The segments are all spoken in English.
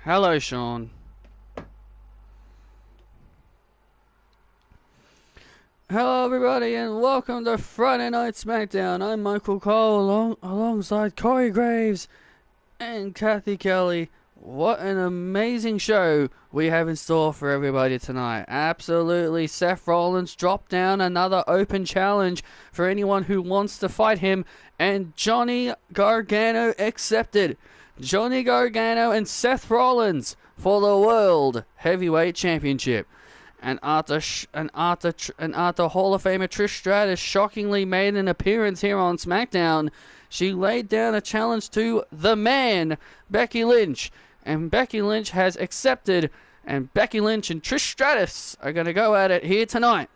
Hello, Sean. Hello, everybody, and welcome to Friday Night SmackDown. I'm Michael Cole, alongside Corey Graves and Kathy Kelly. What an amazing show we have in store for everybody tonight. Absolutely, Seth Rollins dropped down another open challenge for anyone who wants to fight him, and Johnny Gargano accepted. Johnny Gargano and Seth Rollins for the World Heavyweight Championship. And after Hall of Famer Trish Stratus shockingly made an appearance here on SmackDown, she laid down a challenge to the man, Becky Lynch. And Becky Lynch has accepted, and Becky Lynch and Trish Stratus are going to go at it here tonight,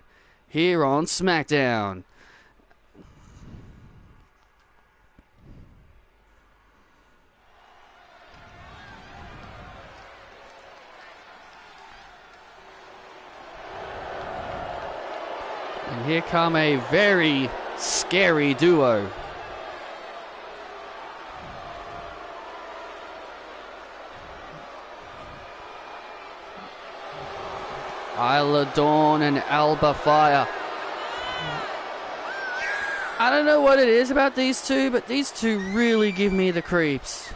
here on SmackDown. And here come a very scary duo. Isla Dawn and Alba Fire. I don't know what it is about these two, but these two really give me the creeps.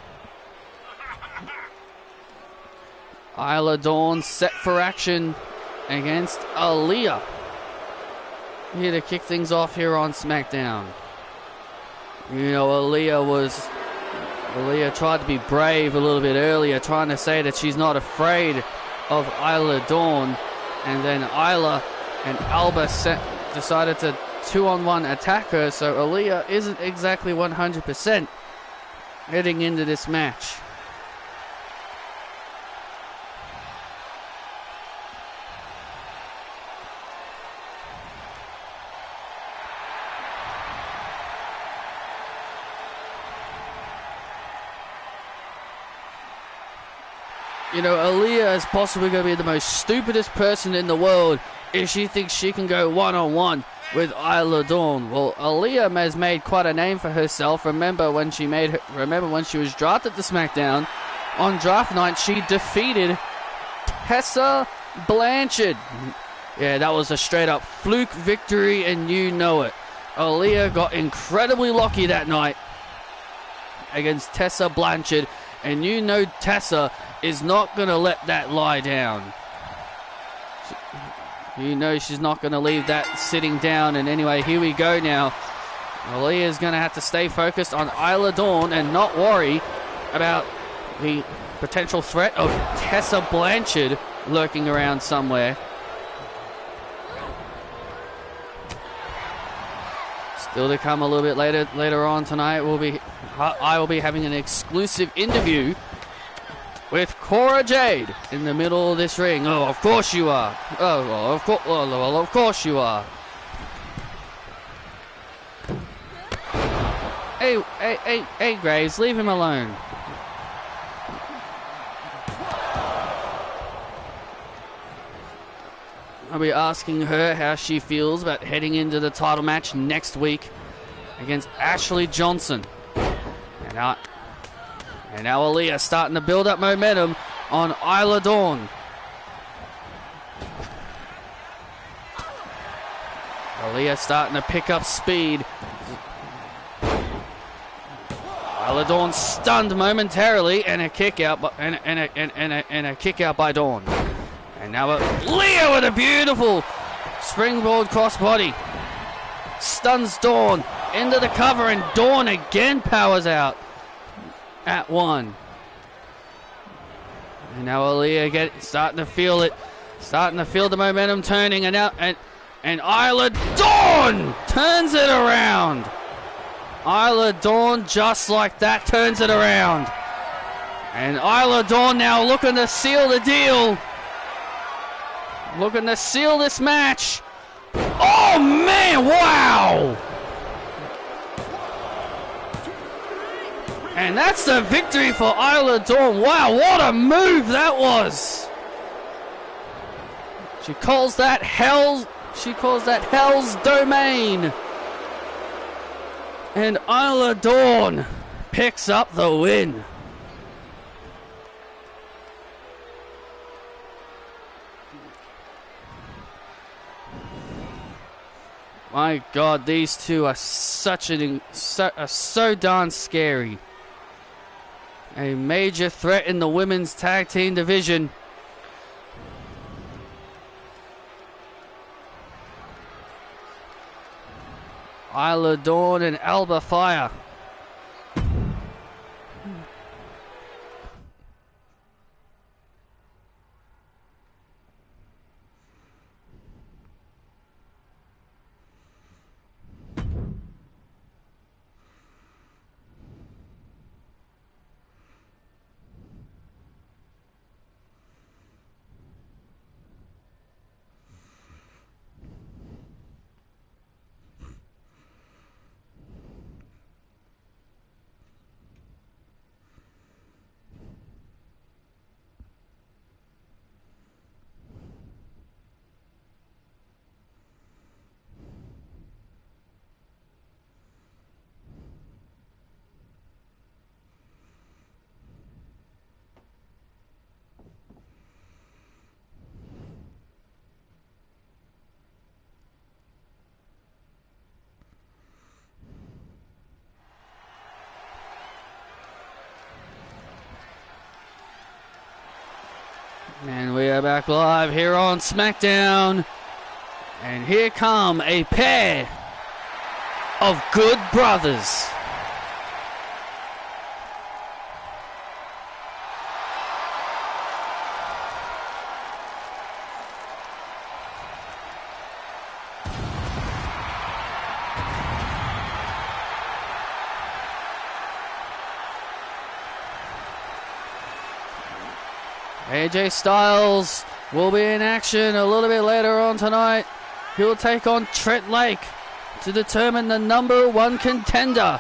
Isla Dawn set for action against Aaliyah. Here to kick things off here on SmackDown. You know, Aaliyah tried to be brave a little bit earlier, trying to say that she's not afraid of Isla Dawn. And then Isla and Alba decided to 2-on-1 attack her, so Aaliyah isn't exactly 100% heading into this match. You know, Aaliyah is possibly going to be the most stupidest person in the world if she thinks she can go one-on-one with Isla Dawn. Well, Aaliyah has made quite a name for herself. Remember when she was drafted to SmackDown? On draft night, she defeated Tessa Blanchard. Yeah, that was a straight-up fluke victory, and you know it. Aaliyah got incredibly lucky that night against Tessa Blanchard, and you know Tessa is not going to let that lie down. You know she's not going to leave that sitting down. And anyway, here we go now. Aaliyah's going to have to stay focused on Isla Dawn and not worry about the potential threat of Tessa Blanchard lurking around somewhere. Still to come a little bit later on tonight, I will be having an exclusive interview with Cora Jade in the middle of this ring. Oh, of course you are. Oh, well, of course you are. Hey, Graves, leave him alone. I'll be asking her how she feels about heading into the title match next week against Ashley Johnson. And now Aaliyah starting to build up momentum on Isla Dawn. Aaliyah starting to pick up speed. Isla Dawn stunned momentarily, and a kick out by Dawn. And now Aaliyah with a beautiful springboard crossbody stuns Dawn into the cover, and Dawn again powers out at one. And now Aaliyah starting to feel it, starting to feel the momentum turning, and now and Isla Dawn turns it around. Isla Dawn just like that turns it around, and Isla Dawn now looking to seal the deal, looking to seal this match. Oh man, wow! And that's the victory for Isla Dawn. Wow, what a move that was! She calls that Hell's Domain. And Isla Dawn picks up the win. My God, these two are so darn scary. A major threat in the women's tag team division. Isla Dawn and Alba Fire. And we are back live here on SmackDown. And here come a pair of good brothers. AJ Styles will be in action a little bit later on tonight. He'll take on Trent Lake to determine the #1 contender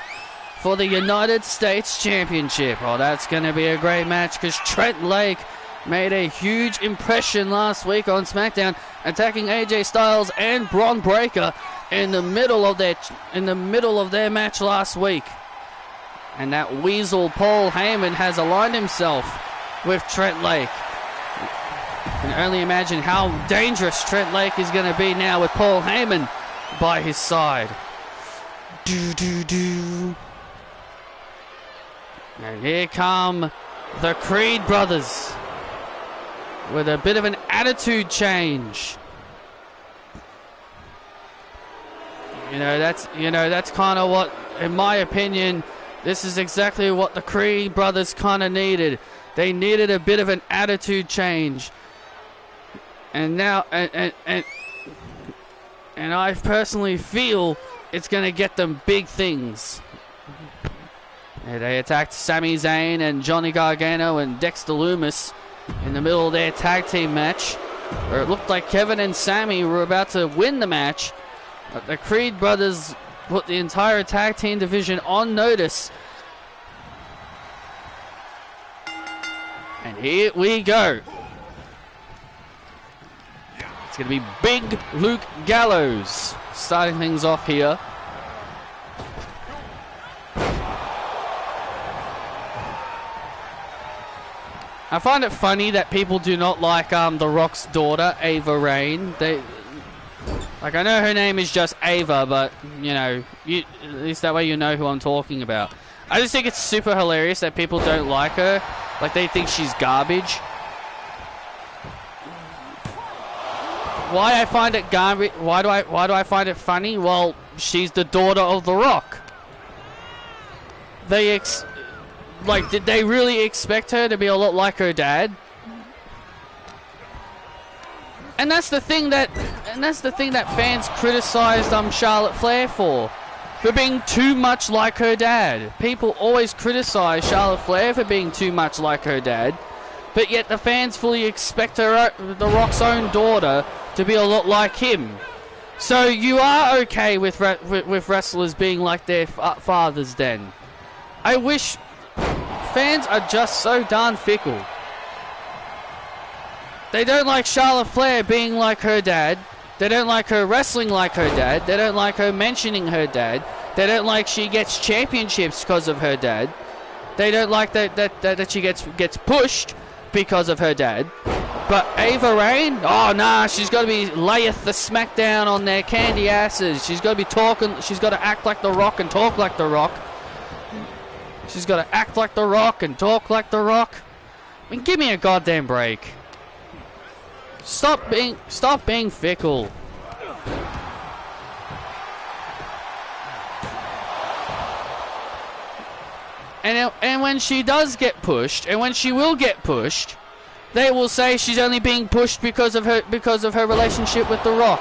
for the United States Championship. Oh, that's going to be a great match because Trent Lake made a huge impression last week on SmackDown, attacking AJ Styles and Bron Breakker in the middle of their match last week. And that weasel Paul Heyman has aligned himself with Trent Lake. You can only imagine how dangerous Trent Lake is going to be now with Paul Heyman by his side. And here come the Creed brothers with a bit of an attitude change. That's kind of what, in my opinion, this is exactly what the Creed brothers kind of needed. They needed a bit of an attitude change. And now, and I personally feel it's going to get them big things. Yeah, they attacked Sami Zayn and Johnny Gargano and Dexter Lumis in the middle of their tag team match, where it looked like Kevin and Sami were about to win the match. But the Creed brothers put the entire tag team division on notice. And here we go. It's going to be Big Luke Gallows starting things off here. I find it funny that people do not like The Rock's daughter, Ava Raine. I know her name is just Ava, but, at least that way you know who I'm talking about. I just think it's super hilarious that people don't like her. Like, they think she's garbage. Why I find it garbage? Why do I find it funny? Well, she's the daughter of The Rock. Did they really expect her to be a lot like her dad? And that's the thing that fans criticized Charlotte Flair for being too much like her dad. People always criticize Charlotte Flair for being too much like her dad, but yet the fans fully expect The Rock's own daughter to be a lot like him. So you are okay with wrestlers being like their fathers then. I wish fans are just so darn fickle. They don't like Charlotte Flair being like her dad. They don't like her wrestling like her dad. They don't like her mentioning her dad. They don't like she gets championships because of her dad. They don't like that she gets pushed because of her dad. But Ava Raine, oh nah, she's got to be layeth the smackdown on their candy asses. She's got to be talking, she's got to act like The Rock and talk like The Rock. She's got to act like The Rock and talk like The Rock. I mean, give me a goddamn break. Stop being fickle. And when she does get pushed, and when she will get pushed, they will say she's only being pushed because of her relationship with The Rock.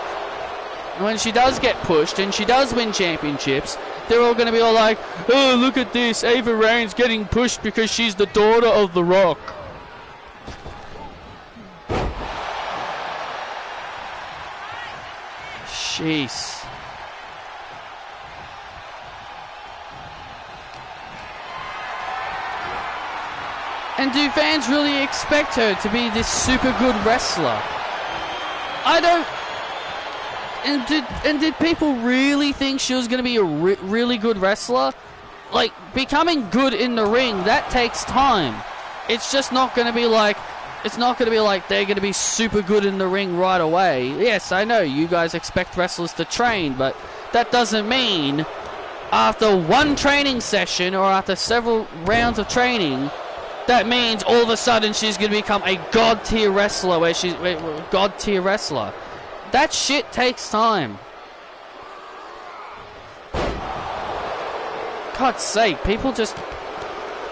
And when she does get pushed and she does win championships, they're all going to be all like, "Oh, look at this, Ava Raine's getting pushed because she's the daughter of The Rock." Jeez. And do fans really expect her to be this super good wrestler? I don't. And did people really think she was going to be a really good wrestler? Like, becoming good in the ring, that takes time. It's just not going to be like. It's not going to be like they're going to be super good in the ring right away. Yes, I know you guys expect wrestlers to train, but that doesn't mean after one training session or after several rounds of training, that means all of a sudden she's going to become a god tier wrestler. God tier wrestler. That shit takes time. God's sake, people just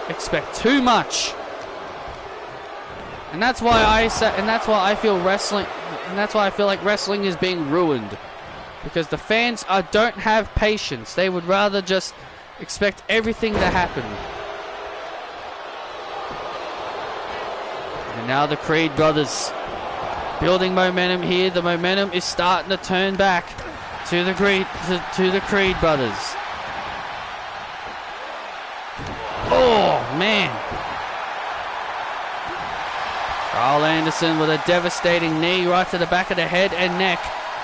expect too much. And that's why I feel like wrestling is being ruined. Because the fans don't have patience. They would rather just expect everything to happen. And now the Creed brothers building momentum here. The momentum is starting to turn back to the Creed brothers. Oh man. Carl Anderson with a devastating knee right to the back of the head and neck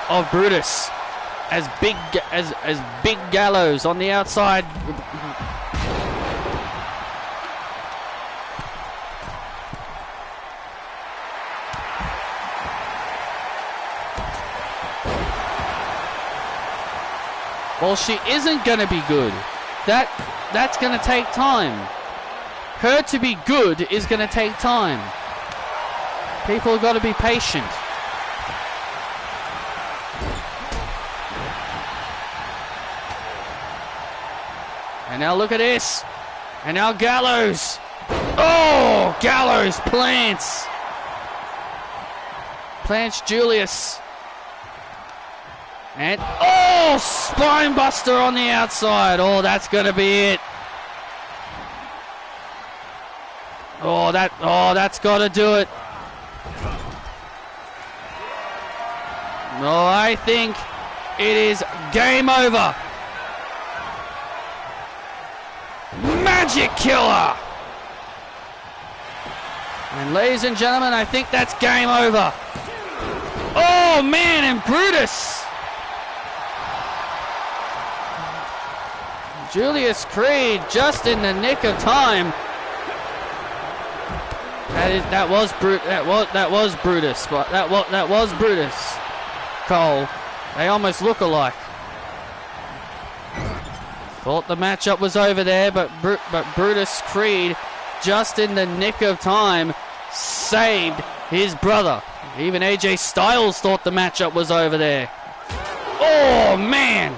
of Brutus. As Big Gallows on the outside. Well, she isn't going to be good. That's going to take time. Her to be good is going to take time. People have got to be patient. And now look at this. And now Gallows. Oh, Gallows plants Julius. And oh, spine buster on the outside. Oh, that's gonna be it. Oh, that's gotta do it. No, I think it is game over. Magic Killer. And ladies and gentlemen, I think that's game over. Oh man, and Brutus. Julius Creed just in the nick of time. That was Brutus. But that was Brutus. Cole. They almost look alike. Thought the matchup was over there, but Brutus Creed, just in the nick of time, saved his brother. Even AJ Styles thought the matchup was over there. Oh man!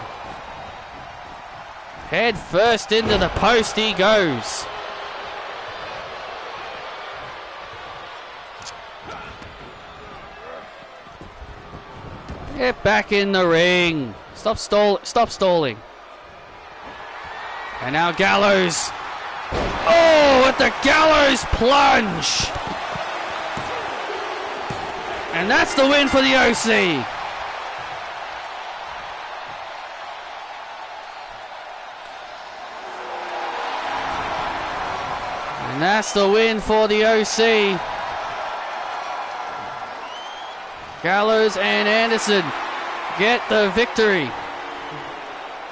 Head first into the post he goes. Get back in the ring. Stop stalling. And now Gallows. Oh, with the Gallows plunge. And that's the win for the OC. And that's the win for the OC. Gallows and Anderson get the victory.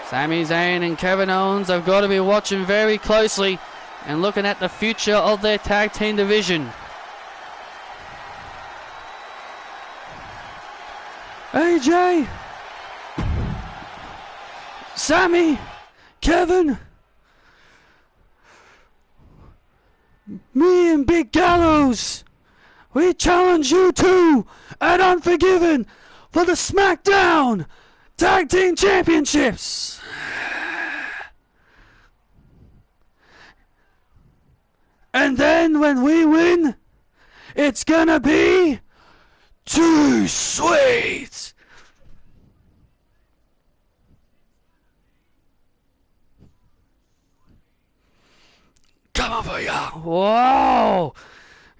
Sami Zayn and Kevin Owens have got to be watching very closely and looking at the future of their tag team division. AJ, Sammy, Kevin, me and Big Gallows, we challenge you two at Unforgiven for the SmackDown Tag Team Championships. And then when we win, it's gonna be too sweet. Come over here. Whoa!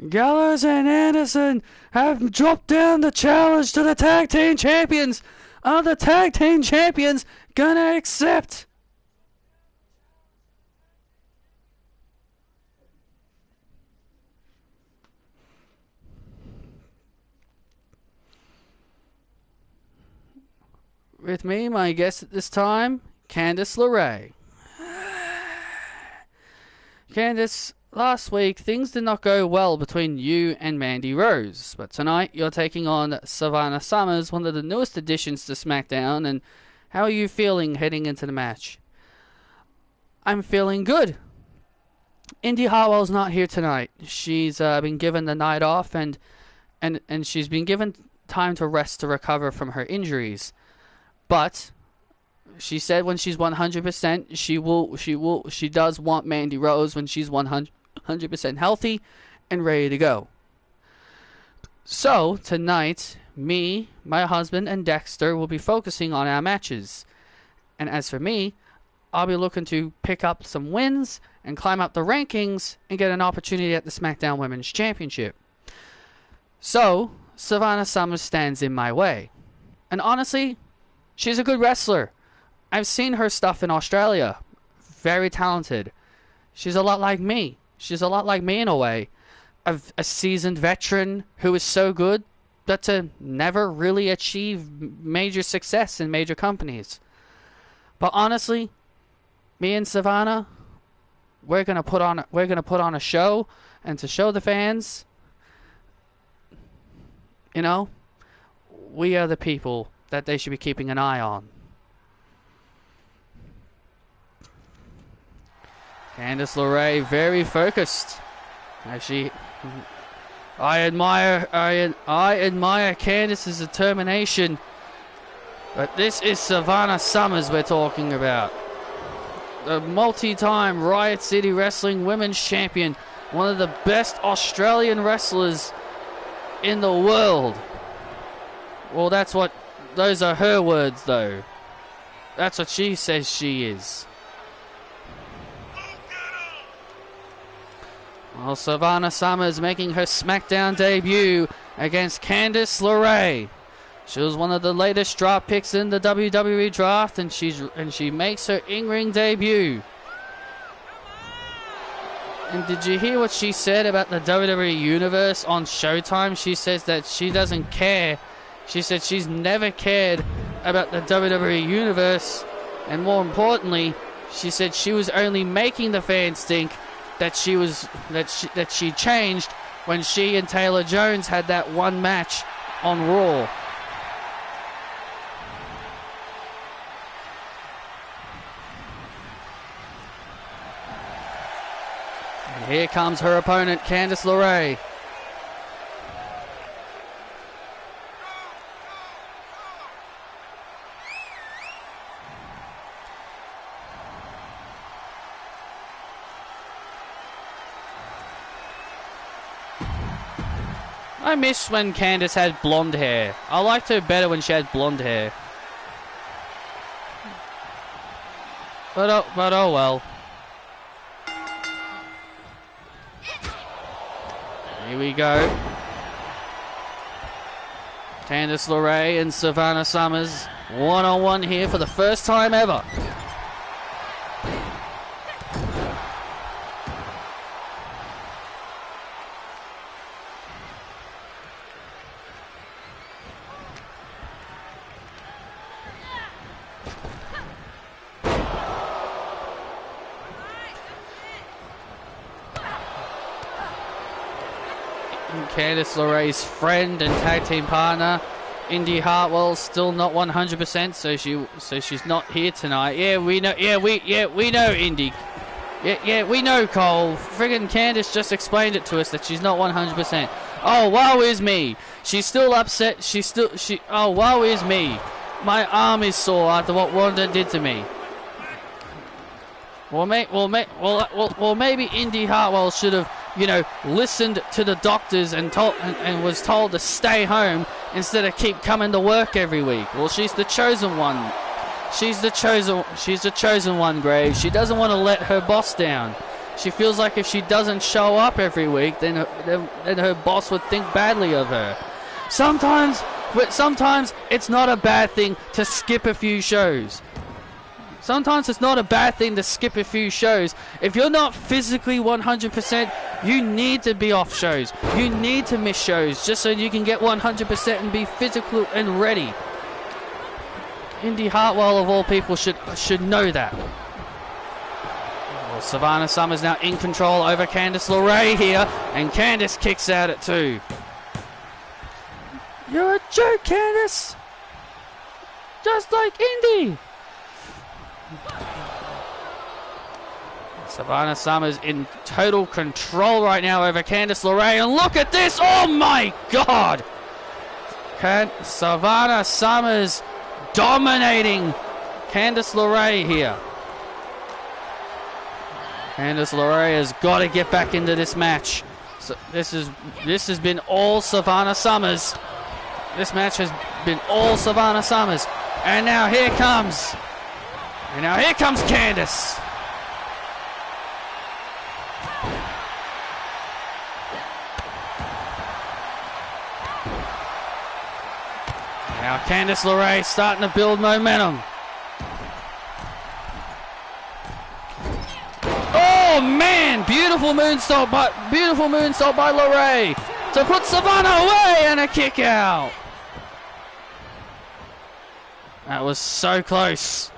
Gallows and Anderson have dropped down the challenge to the Tag Team Champions. Are the Tag Team Champions gonna accept? With me, my guest at this time, Candice LeRae. Candice, last week things did not go well between you and Mandy Rose, but tonight you're taking on Savannah Summers, one of the newest additions to SmackDown, and how are you feeling heading into the match? I'm feeling good. Indy Hartwell's not here tonight. She's been given the night off and she's been given time to rest to recover from her injuries. But she said when she's 100%, she does want Mandy Rose when she's 100% healthy and ready to go. So, tonight, me, my husband, and Dexter will be focusing on our matches. And as for me, I'll be looking to pick up some wins and climb up the rankings and get an opportunity at the SmackDown Women's Championship. So, Savannah Summers stands in my way. And honestly, she's a good wrestler. I've seen her stuff in Australia. Very talented. She's a lot like me. She's a lot like me in a way. A seasoned veteran who is so good, but to never really achieve major success in major companies. But honestly, me and Savannah, we're gonna put on a show, and to show the fans, you know, we are the people that they should be keeping an eye on. Candice LeRae, very focused. Actually, I admire Candice's determination. But this is Savannah Summers we're talking about. A multi-time Riot City Wrestling Women's Champion. One of the best Australian wrestlers in the world. Well, those are her words, though. That's what she says she is. Well, Savannah Summers making her SmackDown debut against Candice LeRae. She was one of the latest draft picks in the WWE draft, and she makes her in-ring debut. And did you hear what she said about the WWE Universe on Showtime? She says that she doesn't care. She said she's never cared about the WWE Universe, and more importantly, she said she was only making the fans think that she changed when she and Taylor Jones had that one match on Raw. And here comes her opponent, Candice LeRae. I miss when Candice had blonde hair. I liked her better when she had blonde hair. But oh well. Here we go. Candice LeRae and Savannah Summers one-on-one here for the first time ever. Candice LeRae's friend and tag team partner, Indy Hartwell's still not 100%, so she's not here tonight. Yeah, we know. Yeah, we know Indy. Yeah, we know, Cole. Friggin' Candice just explained it to us that she's not 100%. Oh, woe is me. She's still upset. Oh, woe is me. My arm is sore after what Wanda did to me. Well, maybe Indy Hartwell should have, listened to the doctors and was told to stay home instead of keep coming to work every week. Well, she's the chosen one. She's the chosen one, Graves. She doesn't want to let her boss down. She feels like if she doesn't show up every week, then her boss would think badly of her. Sometimes it's not a bad thing to skip a few shows. Sometimes it's not a bad thing to skip a few shows. If you're not physically 100%, you need to be off shows. You need to miss shows just so you can get 100% and be physical and ready. Indy Hartwell, of all people, should know that. Well, Savannah Summers now in control over Candice LeRae here, and Candice kicks out at 2. You're a joke, Candice! Just like Indy! Savannah Summers in total control right now over Candice LeRae, and look at this! Oh my God! Savannah Summers dominating Candice LeRae here. Candice LeRae has got to get back into this match. So this has been all Savannah Summers. This match has been all Savannah Summers, and now here comes Candice. Now Candice LeRae starting to build momentum. Oh man, beautiful moonsault by LeRae to put Savannah away, and a kick out. That was so close.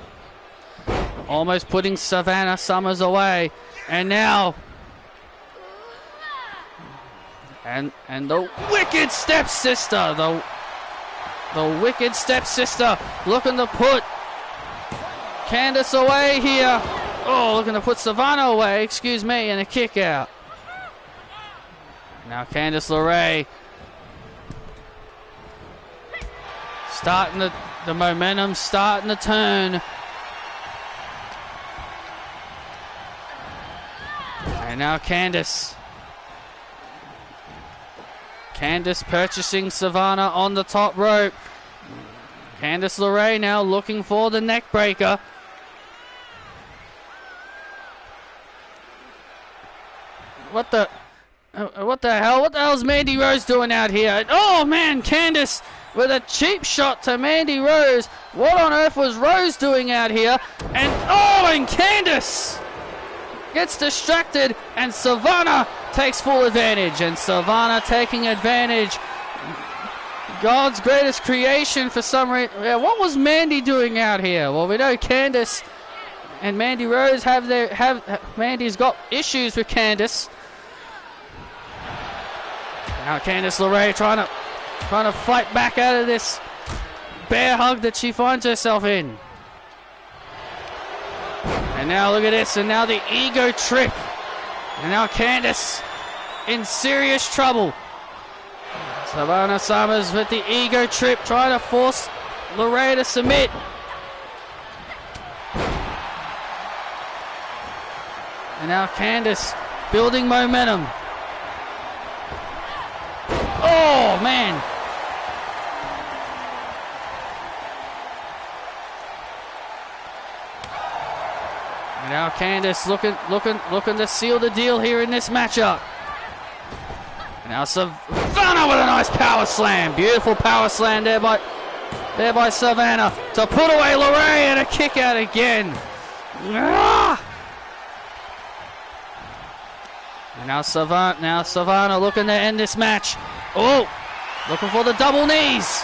Almost putting Savannah Summers away, and now and the wicked stepsister, the wicked stepsister looking to put Candice away here. Oh, looking to put Savannah away, excuse me, and a kick out. Now Candice LeRae starting the momentum starting to turn. And now Candice purchasing Savannah on the top rope. Candice LeRae now looking for the neck breaker. What the hell? What the hell is Mandy Rose doing out here? Oh man, Candice with a cheap shot to Mandy Rose. What on earth was Rose doing out here? And Candice gets distracted, and Savannah takes full advantage. And Savannah taking advantage. God's greatest creation for some reason. Yeah, what was Mandy doing out here? Well, we know Candice and Mandy Rose Mandy's got issues with Candice. Now Candice LeRae trying to fight back out of this bear hug that she finds herself in. And now look at this, and now the ego trip. And now Candice in serious trouble. Savannah Summers with the ego trip, trying to force LeRae to submit. And now Candice building momentum. Oh man! And now Candice looking to seal the deal here in this matchup. And now Savannah with a nice power slam. Beautiful power slam there by Savannah to put away LeRae, and a kick out again. Ah! And now Savannah looking to end this match. Oh, looking for the double knees.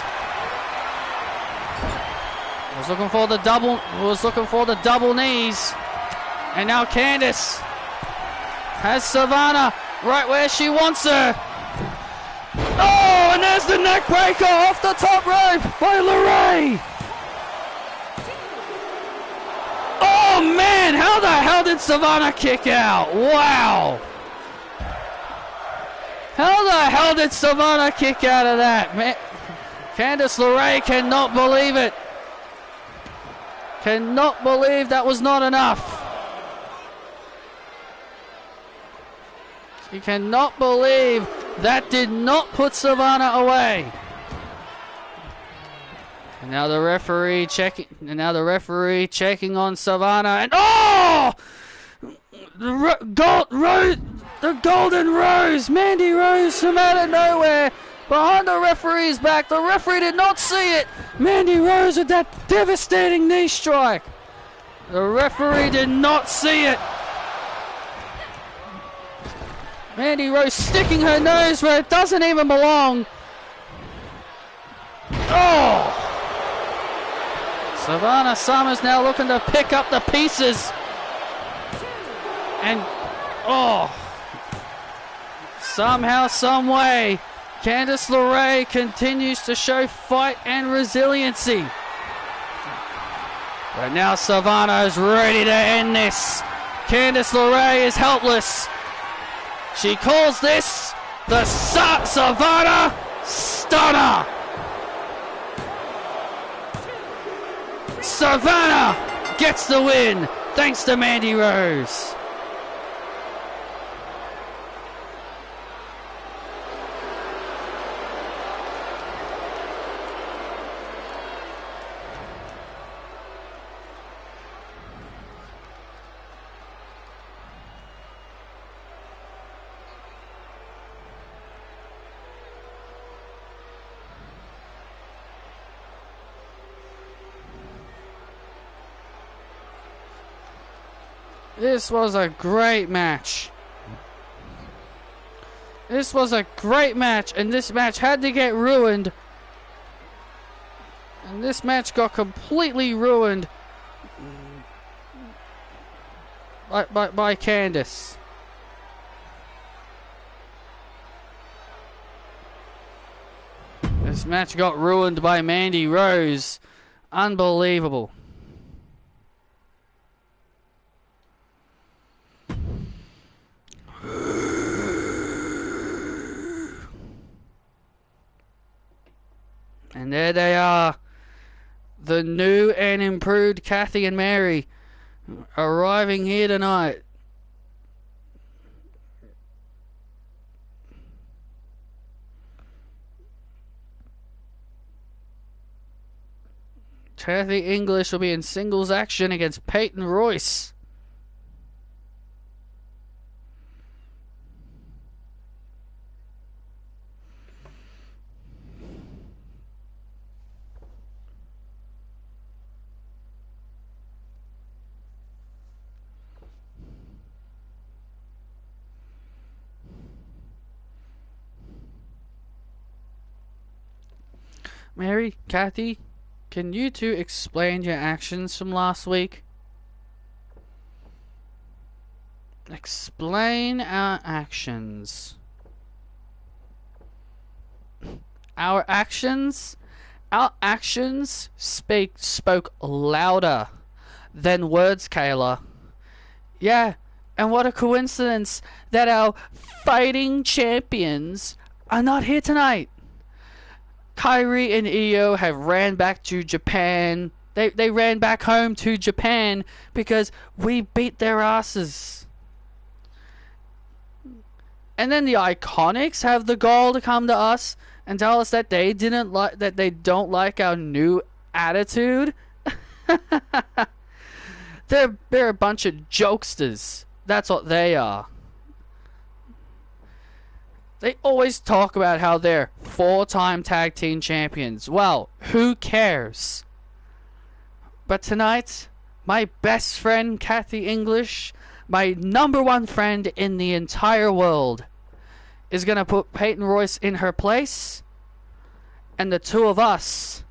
Was looking for the double knees. And now Candice has Savannah right where she wants her. Oh, and there's the neck breaker off the top rope by LeRae. Oh man, how the hell did Savannah kick out? Wow. How the hell did Savannah kick out of that? Man, Candice LeRae cannot believe it. Cannot believe that was not enough. She cannot believe that did not put Savannah away. And now the referee checking. And now the referee checking on Savannah. And oh, the Golden Rose, Mandy Rose from out of nowhere, behind the referee's back. The referee did not see it. Mandy Rose with that devastating knee strike. The referee did not see it. Mandy Rose sticking her nose where it doesn't even belong. Oh! Savannah Summers now looking to pick up the pieces. And, oh, somehow, some way, Candice LeRae continues to show fight and resiliency. But now Savannah is ready to end this. Candice LeRae is helpless. She calls this the Savannah Stunner. Savannah gets the win thanks to Mandy Rose. This was a great match. This was a great match, and this match had to get ruined. And this match got completely ruined by Candice. This match got ruined by Mandy Rose. Unbelievable. And there they are, the new and improved Kathy and Mary, arriving here tonight. Kathy English will be in singles action against Peyton Royce. Mary, Kathy, can you two explain your actions from last week? Explain our actions. Our actions? Our actions spoke louder than words, Kayla. Yeah, and what a coincidence that our fighting champions are not here tonight. Kairi and Io have ran back to Japan. They ran back home to Japan because we beat their asses. And then the Iconics have the gall to come to us and tell us that they don't like our new attitude. They're a bunch of jokesters. That's what they are. They always talk about how they're 4-time tag team champions. Well, who cares? But tonight, my best friend Kathy English, my #1 friend in the entire world, is going to put Peyton Royce in her place, and the two of us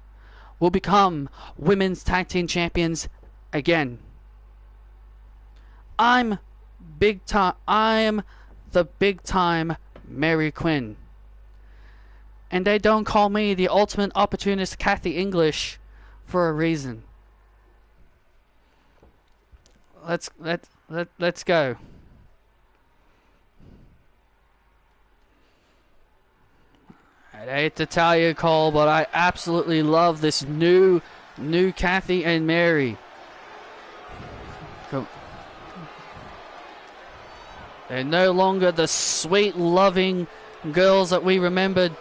will become women's tag team champions again. I'm the big time Mary Quinn. And they don't call me the ultimate opportunist Kathy English for a reason. Let's go. I hate to tell you, Cole, but I absolutely love this new Kathy and Mary. They're no longer the sweet, loving girls that we remembered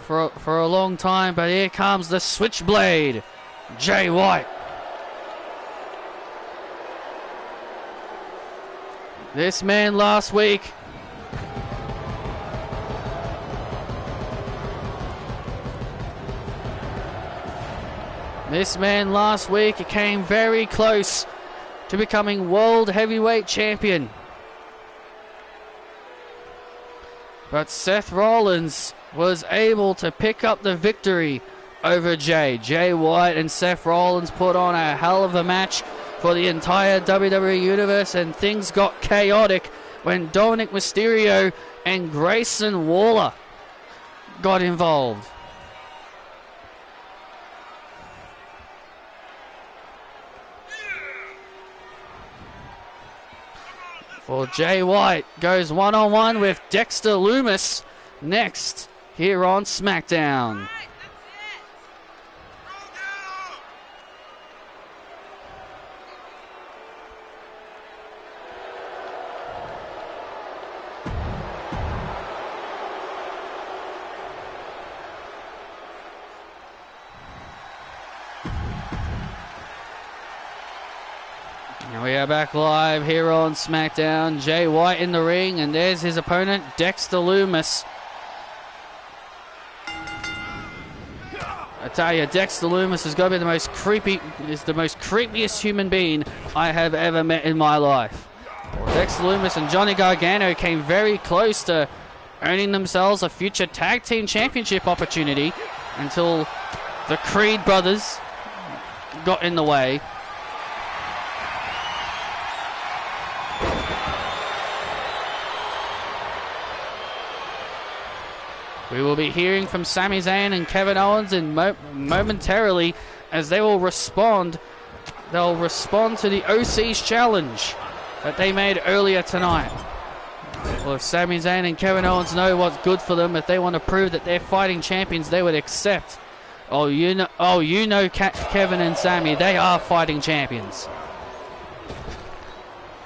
for a long time, but here comes the Switchblade, Jay White. This man last week came very close to becoming World Heavyweight Champion. But Seth Rollins was able to pick up the victory over Jay. Jay White and Seth Rollins put on a hell of a match for the entire WWE Universe, and things got chaotic when Dominic Mysterio and Grayson Waller got involved. Well, Jay White goes one-on-one with Dexter Lumis next here on SmackDown. We are back live here on SmackDown. Jay White in the ring, and there's his opponent, Dexter Lumis. I tell you, Dexter Lumis has got to be the most creepiest human being I have ever met in my life. Dexter Lumis and Johnny Gargano came very close to earning themselves a future tag team championship opportunity until the Creed brothers got in the way. We will be hearing from Sami Zayn and Kevin Owens momentarily as they will respond. They'll respond to the OC's challenge that they made earlier tonight. Well, if Sami Zayn and Kevin Owens know what's good for them, if they want to prove that they're fighting champions, they would accept. Kevin and Sami, they are fighting champions.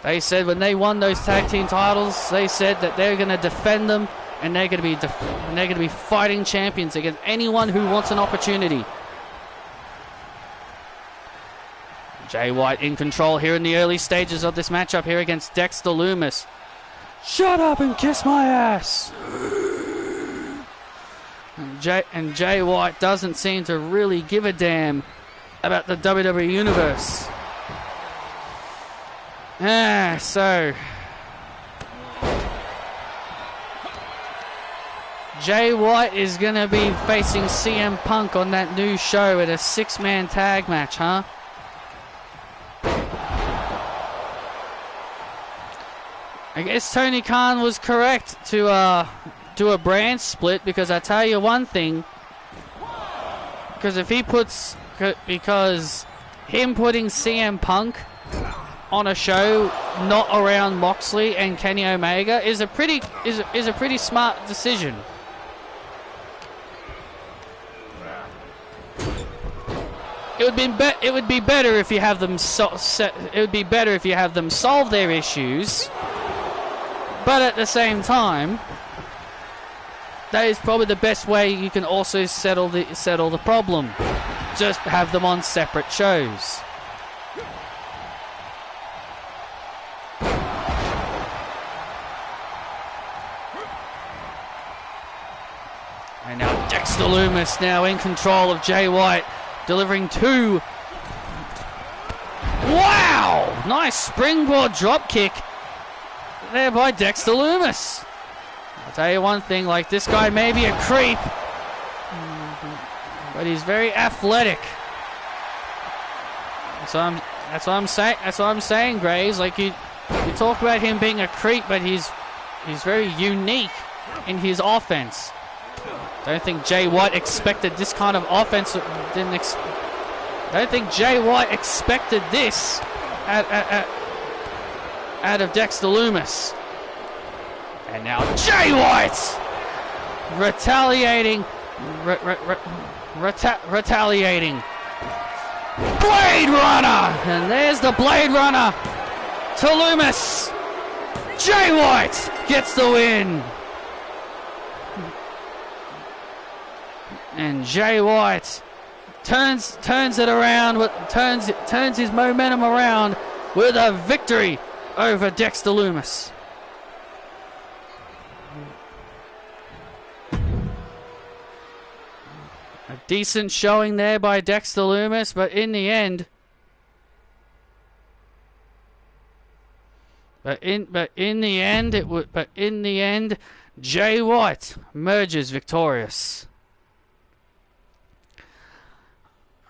They said when they won those tag team titles, they said that they're going to defend them. And they're going to be fighting champions against anyone who wants an opportunity. Jay White in control here in the early stages of this matchup here against Dexter Lumis. Shut up and kiss my ass. And Jay White doesn't seem to really give a damn about the WWE Universe. So Jay White is going to be facing CM Punk on that new show at a 6-man tag match, huh? I guess Tony Khan was correct to do a brand split, because I tell you one thing, because him putting CM Punk on a show not around Moxley and Kenny Omega is a pretty smart decision. It would be better if you have them solve their issues, but at the same time, that is probably the best way you can also settle the problem. Just have them on separate shows. And now Dexter Lumis now in control of Jay White, delivering two. Wow! Nice springboard drop kick there by Dexter Lumis. I'll tell you one thing, like, this guy may be a creep, but he's very athletic. That's what I'm saying, Graves. Like, you talk about him being a creep, but he's very unique in his offense. Don't think Jay White expected this kind of offense. Don't think Jay White expected this out of Dexter Lumis. And now Jay White retaliating. Retaliating. Blade Runner! And there's the Blade Runner to Lumis. Jay White gets the win. And Jay White turns it around, turns his momentum around with a victory over Dexter Lumis. A decent showing there by Dexter Lumis, but in the end, Jay White emerges victorious.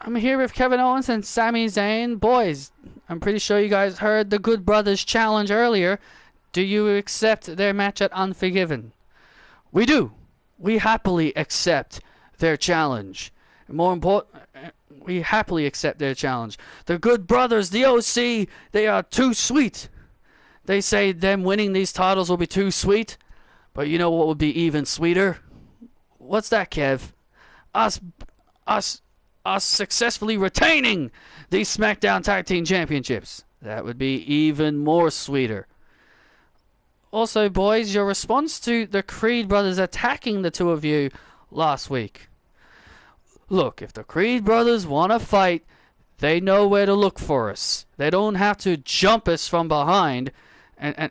I'm here with Kevin Owens and Sami Zayn. Boys, I'm pretty sure you guys heard the Good Brothers challenge earlier. Do you accept their match at Unforgiven? We do. We happily accept their challenge. More important, we happily accept their challenge. The Good Brothers, the OC, they are too sweet. They say them winning these titles will be too sweet. But you know what would be even sweeter? What's that, Kev? Us successfully retaining these SmackDown Tag Team Championships. That would be even more sweeter. Also, boys, your response to the Creed brothers attacking the two of you last week. Look, if the Creed brothers want to fight, they know where to look for us. They don't have to jump us from behind. And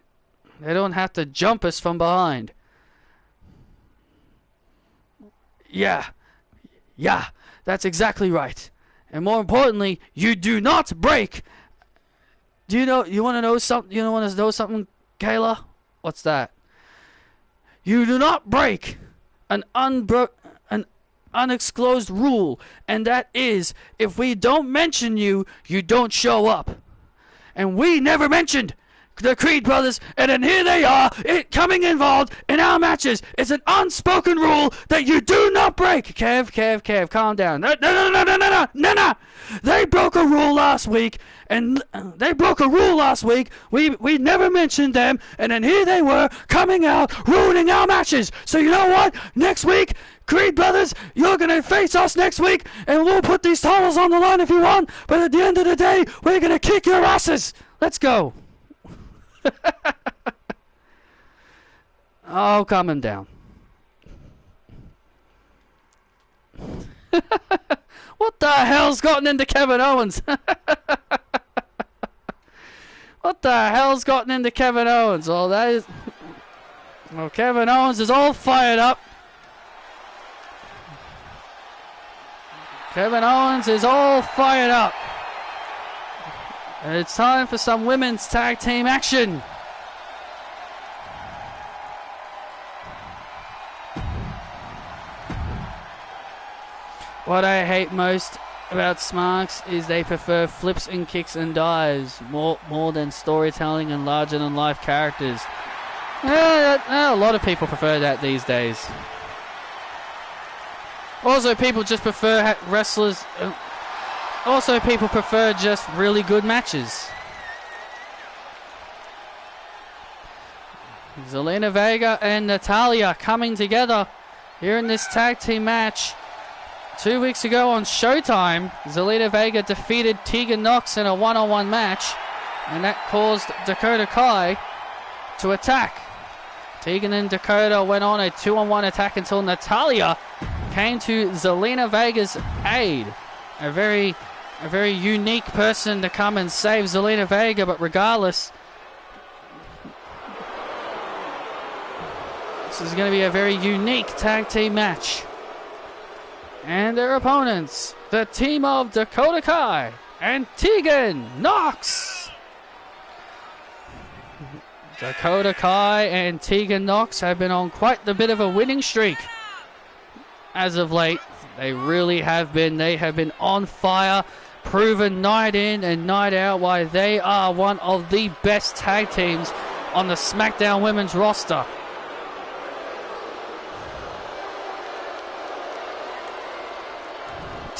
they don't have to jump us from behind. Yeah, that's exactly right. And more importantly, you do not break. You want to know something, Kayla? What's that? You do not break an unexclosed rule, and that is, if we don't mention you, you don't show up. And we never mentioned the Creed brothers, and then here they are, coming involved in our matches. It's an unspoken rule that you do not break. Kev, calm down. No. They broke a rule last week, We never mentioned them, and then here they were, coming out, ruining our matches. So you know what? Next week, Creed brothers, you're going to face us next week, and we'll put these titles on the line if you want, but at the end of the day, we're going to kick your asses. Let's go. Oh, calm him down. What the hell's gotten into Kevin Owens? What the hell's gotten into Kevin Owens? Oh, Kevin Owens is all fired up. Kevin Owens is all fired up. And it's time for some women's tag team action. What I hate most about Smarks is they prefer flips and kicks and dives more than storytelling and larger than life characters. A lot of people prefer that these days. Also, people just prefer wrestlers. Also, people prefer just really good matches. Zelina Vega and Natalya coming together here in this tag team match. 2 weeks ago on Showtime, Zelina Vega defeated Tegan Nox in a one-on-one match, and that caused Dakota Kai to attack. Tegan and Dakota went on a 2-on-1 attack until Natalya came to Zelina Vega's aid. A very unique person to come and save Zelina Vega, but regardless, this is going to be a very unique tag team match. And their opponents, the team of Dakota Kai and Tegan Nox. Dakota Kai and Tegan Nox have been on quite the bit of a winning streak as of late. They really have been. They have been on fire, proven night in and night out why they are one of the best tag teams on the SmackDown Women's roster.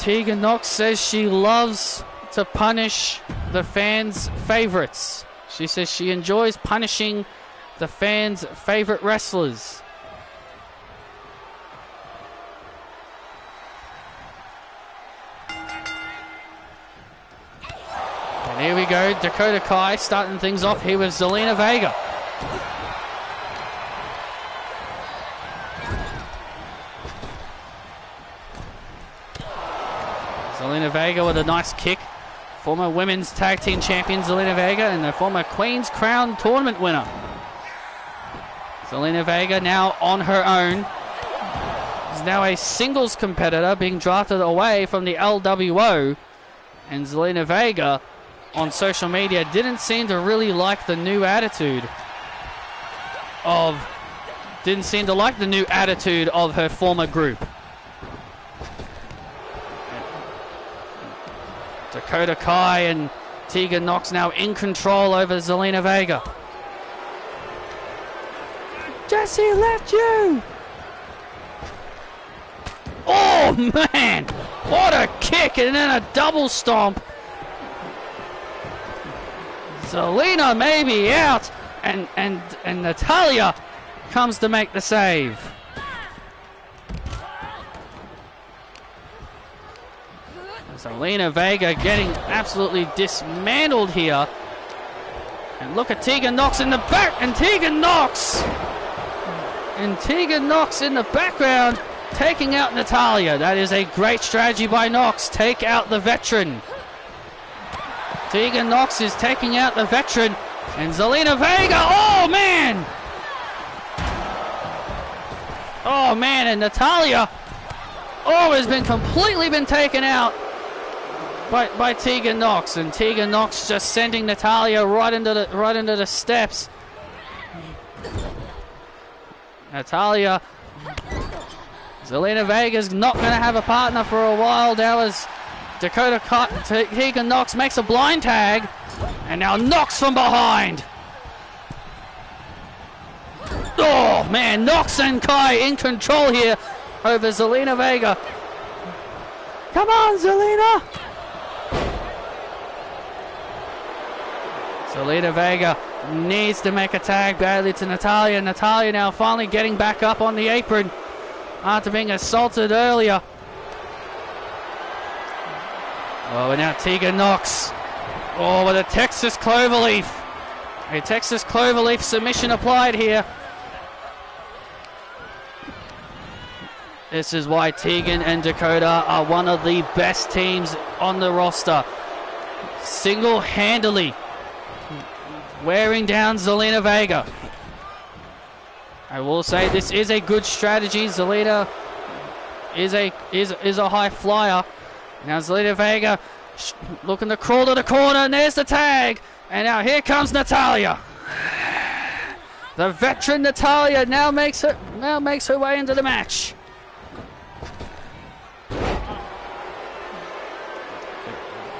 Tegan Nox says she loves to punish the fans' favorites. She says she enjoys punishing the fans' favorite wrestlers. And here we go, Dakota Kai starting things off here with Zelina Vega. Zelina Vega with a nice kick. Former women's tag team champion Zelina Vega and the former Queen's Crown tournament winner. Zelina Vega now on her own. Is now a singles competitor being drafted away from the LWO. And Zelina Vega on social media didn't seem to really like the new attitude of her former group. Dakota Kai and Tegan Nox now in control over Zelina Vega. Jesse left you! Oh man! What a kick and then a double stomp. Zelina may be out and Natalya comes to make the save. Zelina Vega getting absolutely dismantled here. And look at Tegan Nox in the back, and Tegan Nox in the background taking out Natalya. That is a great strategy by Nox. Take out the veteran. Tegan Nox is taking out the veteran, and Zelina Vega, oh man! Oh man, and Natalya, has been completely taken out by Tegan Nox, and Tegan Nox just sending Natalya right into the steps. Natalya, Zelina Vega's not going to have a partner for a while now as Tegan Nox makes a blind tag, and now Nox from behind. Oh man, Nox and Kai in control here over Zelina Vega. Come on, Zelina! Zelina Vega needs to make a tag badly to Natalya. Natalya now finally getting back up on the apron after being assaulted earlier. Oh, and now Tegan Nox. Oh, with a Texas Cloverleaf. A Texas Cloverleaf submission applied here. This is why Tegan and Dakota are one of the best teams on the roster. Single-handedly wearing down Zelina Vega. I will say this is a good strategy. Zelina is a high flyer. Now Zelina Vega looking to crawl to the corner, and there's the tag. And now here comes Natalya. The veteran Natalya now makes her way into the match.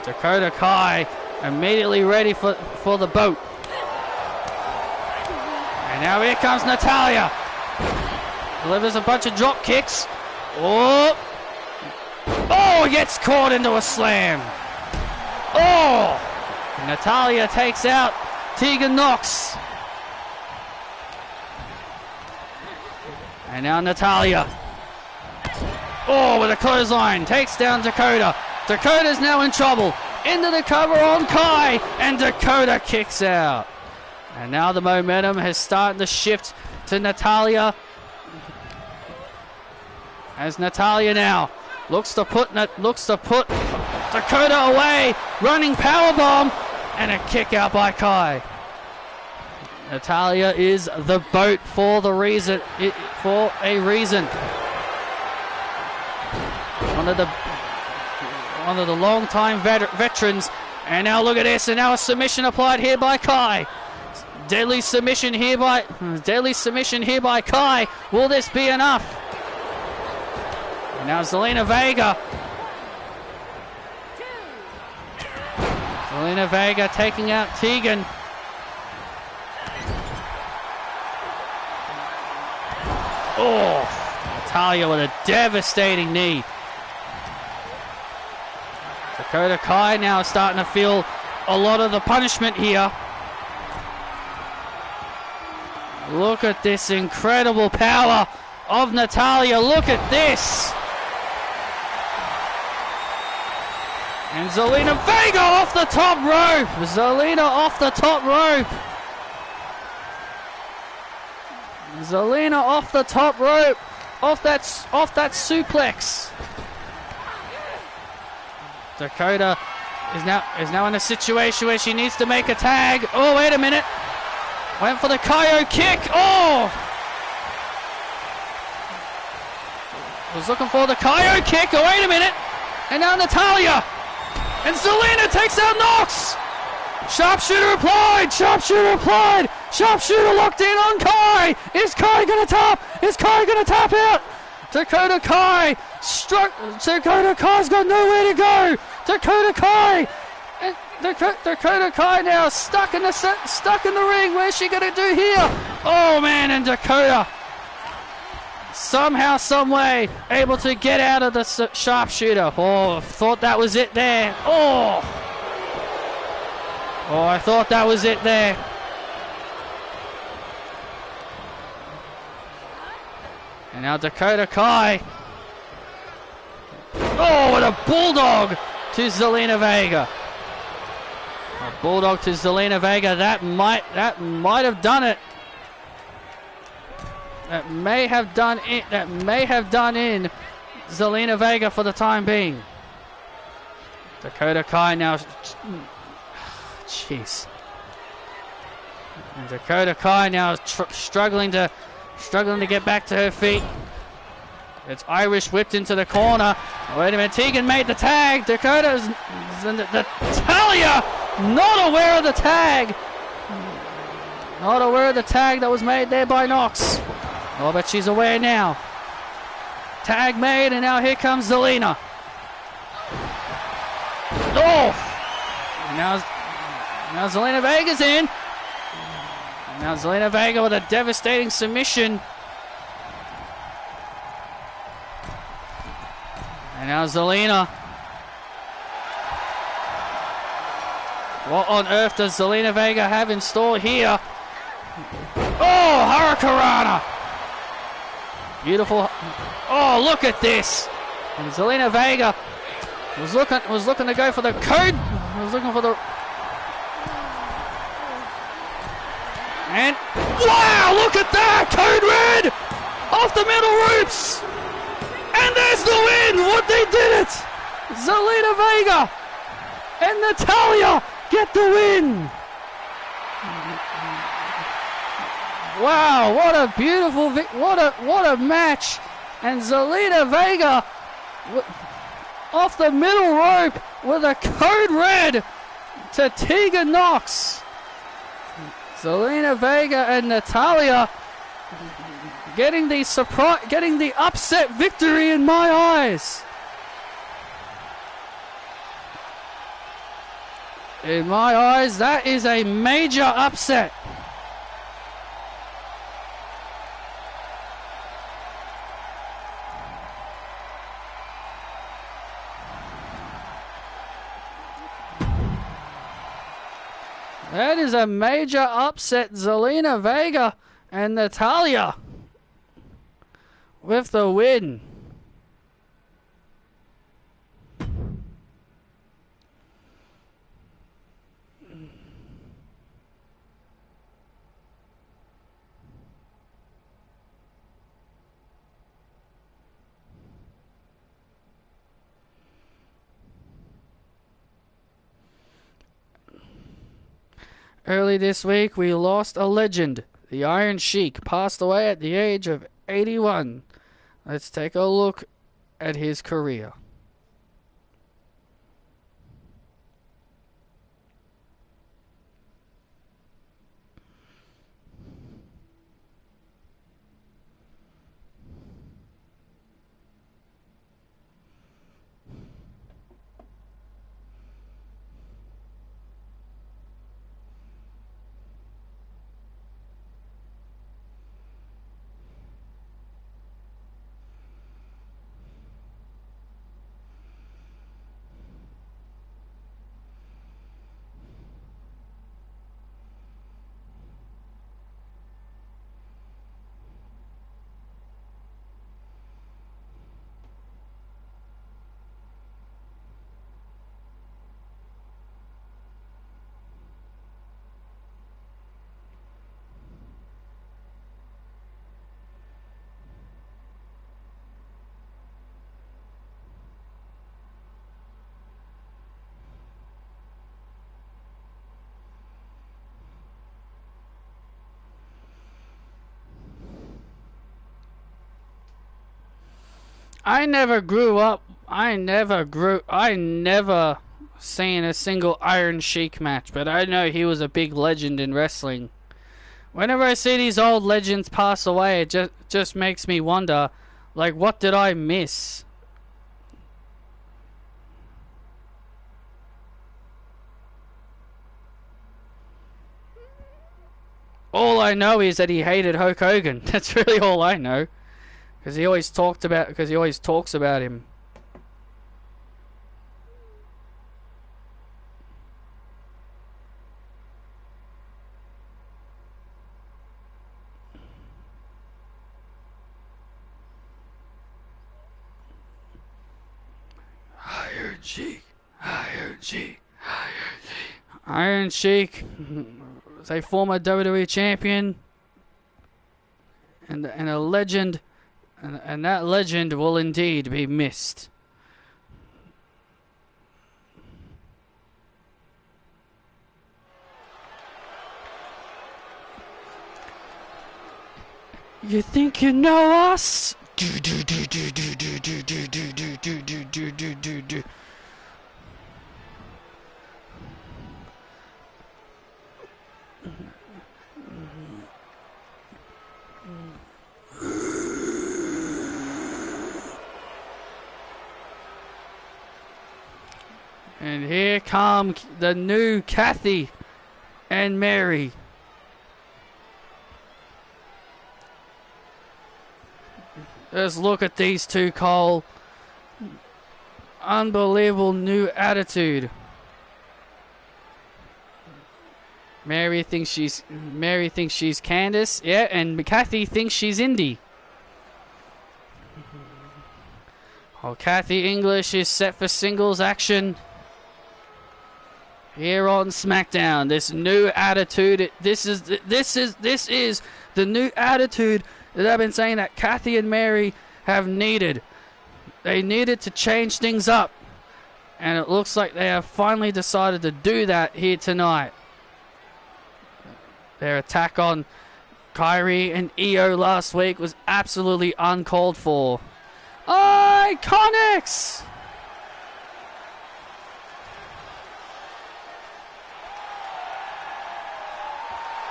Dakota Kai immediately ready for the boat. And now here comes Natalya. Delivers a bunch of drop kicks. Oh, gets caught into a slam. Oh, Natalya takes out Tegan Nox. And now Natalya. Oh, with a clothesline. Takes down Dakota. Dakota's now in trouble. Into the cover on Kai. And Dakota kicks out. And now the momentum has started to shift to Natalya. As Natalya now looks to put Dakota away. Running powerbomb. And a kick out by Kai. Natalya is the boat for a reason. One of the long-time veterans. And now look at this. And now a submission applied here by Kai. Deadly submission here by Kai. Will this be enough? And now Zelina Vega. Zelina Vega taking out Tegan. Oh, Natalya with a devastating knee. Dakota Kai now is starting to feel a lot of the punishment here. Look at this incredible power of Natalya. Look at this. And Zelina Vega off the top rope. Zelina off the top rope. Zelina off the top rope. Off that suplex. Dakota is now in a situation where she needs to make a tag. Oh, wait a minute. Went for the KO kick. Oh! Was looking for the KO kick. Oh, wait a minute. And now Natalya. And Zelina takes out Nox. Sharpshooter applied. Sharpshooter applied. Sharpshooter locked in on Kai. Is Kai going to tap? Is Kai going to tap out? Dakota Kai struck. Dakota Kai's got nowhere to go. Dakota Kai. Dakota Kai now stuck in the ring. Where's she gonna do here? Oh man, and Dakota somehow, some way, able to get out of the sharpshooter. Oh, thought that was it there. Oh, I thought that was it there. And now Dakota Kai. Oh, what a bulldog to Zelina Vega. A bulldog to Zelina Vega. That might have done it. That may have done it. That may have done in Zelina Vega for the time being. Dakota Kai now. Jeez. And Dakota Kai now struggling to get back to her feet. It's Irish whipped into the corner. Wait a minute. Tegan made the tag. Dakota's Natalya not aware of the tag. Not aware of the tag that was made there by Nox. Oh, but she's aware now. Tag made, and now here comes Zelina. Oh! Now Zelina Vega's in. Now Zelina Vega with a devastating submission. And now Zelina. What on earth does Zelina Vega have in store here? Oh, Hurricanrana. Beautiful. Oh, look at this. And Zelina Vega was looking to go for the code. Was looking for the. And wow, look at that! Code Red off the middle ropes. And there's the win. What they did it. Zelina Vega and Natalya get the win. Wow, what a beautiful what a match. And Zelina Vega off the middle rope with a code red to Tegan Nox. Zelina Vega and Natalya getting the upset victory in my eyes. In my eyes, that is a major upset. That is a major upset. Zelina Vega and Natalya with the win. Early this week, we lost a legend. The Iron Sheik passed away at the age of 81. Let's take a look at his career. I never grew up. I never seen a single Iron Sheik match, but I know he was a big legend in wrestling. Whenever I see these old legends pass away, it just makes me wonder, like, what did I miss? All I know is that he hated Hulk Hogan. That's really all I know. Because he always talks about him. Iron Sheik. Iron Sheik. Iron Sheik. Iron Sheik is a former WWE champion and a legend, and that legend will indeed be missed. You think you know us? And here come the new Kathy and Mary. Just look at these two, Cole. Unbelievable new attitude. Mary thinks she's Candace, yeah, and Kathy thinks she's Indy. Oh, Kathy English is set for singles action here on SmackDown. This new attitude. This is the new attitude that I've been saying that Kathy and Mary have needed. They needed to change things up, and it looks like they have finally decided to do that here tonight. Their attack on Kyrie and Io last week was absolutely uncalled for. Iconics!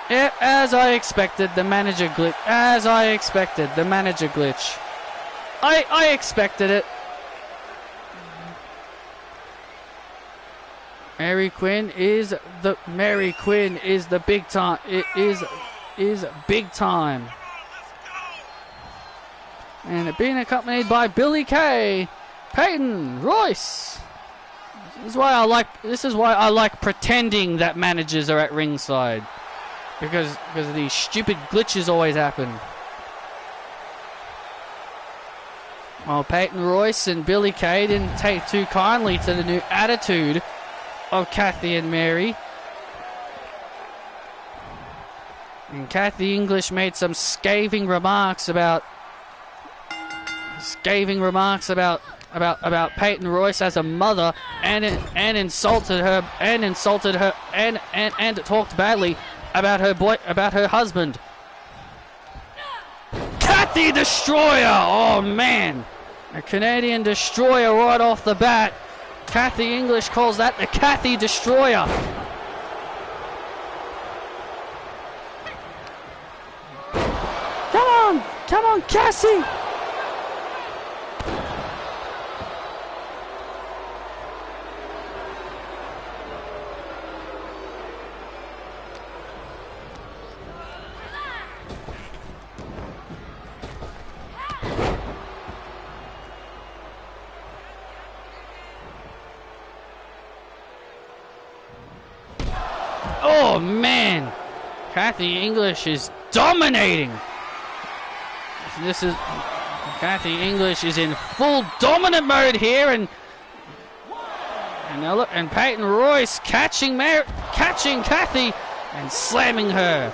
Yeah, as I expected, the manager glitch. I expected it. Mary Quinn is the big time. It is big time. And being accompanied by Billy Kay, Peyton Royce. This is why I like pretending that managers are at ringside. Because these stupid glitches always happen. Well, Peyton Royce and Billy Kay didn't take too kindly to the new attitude of Kathy and Mary. And Kathy English made some scathing remarks about Peyton Royce as a mother, and insulted her and talked badly about her husband. Kathy Destroyer! Oh man, a Canadian Destroyer right off the bat. Kathy English calls that the Kathy Destroyer. Come on, Cassie! Oh man, Kathy English is dominating. Kathy English is in full dominant mode here, and now look, and Peyton Royce catching Kathy and slamming her.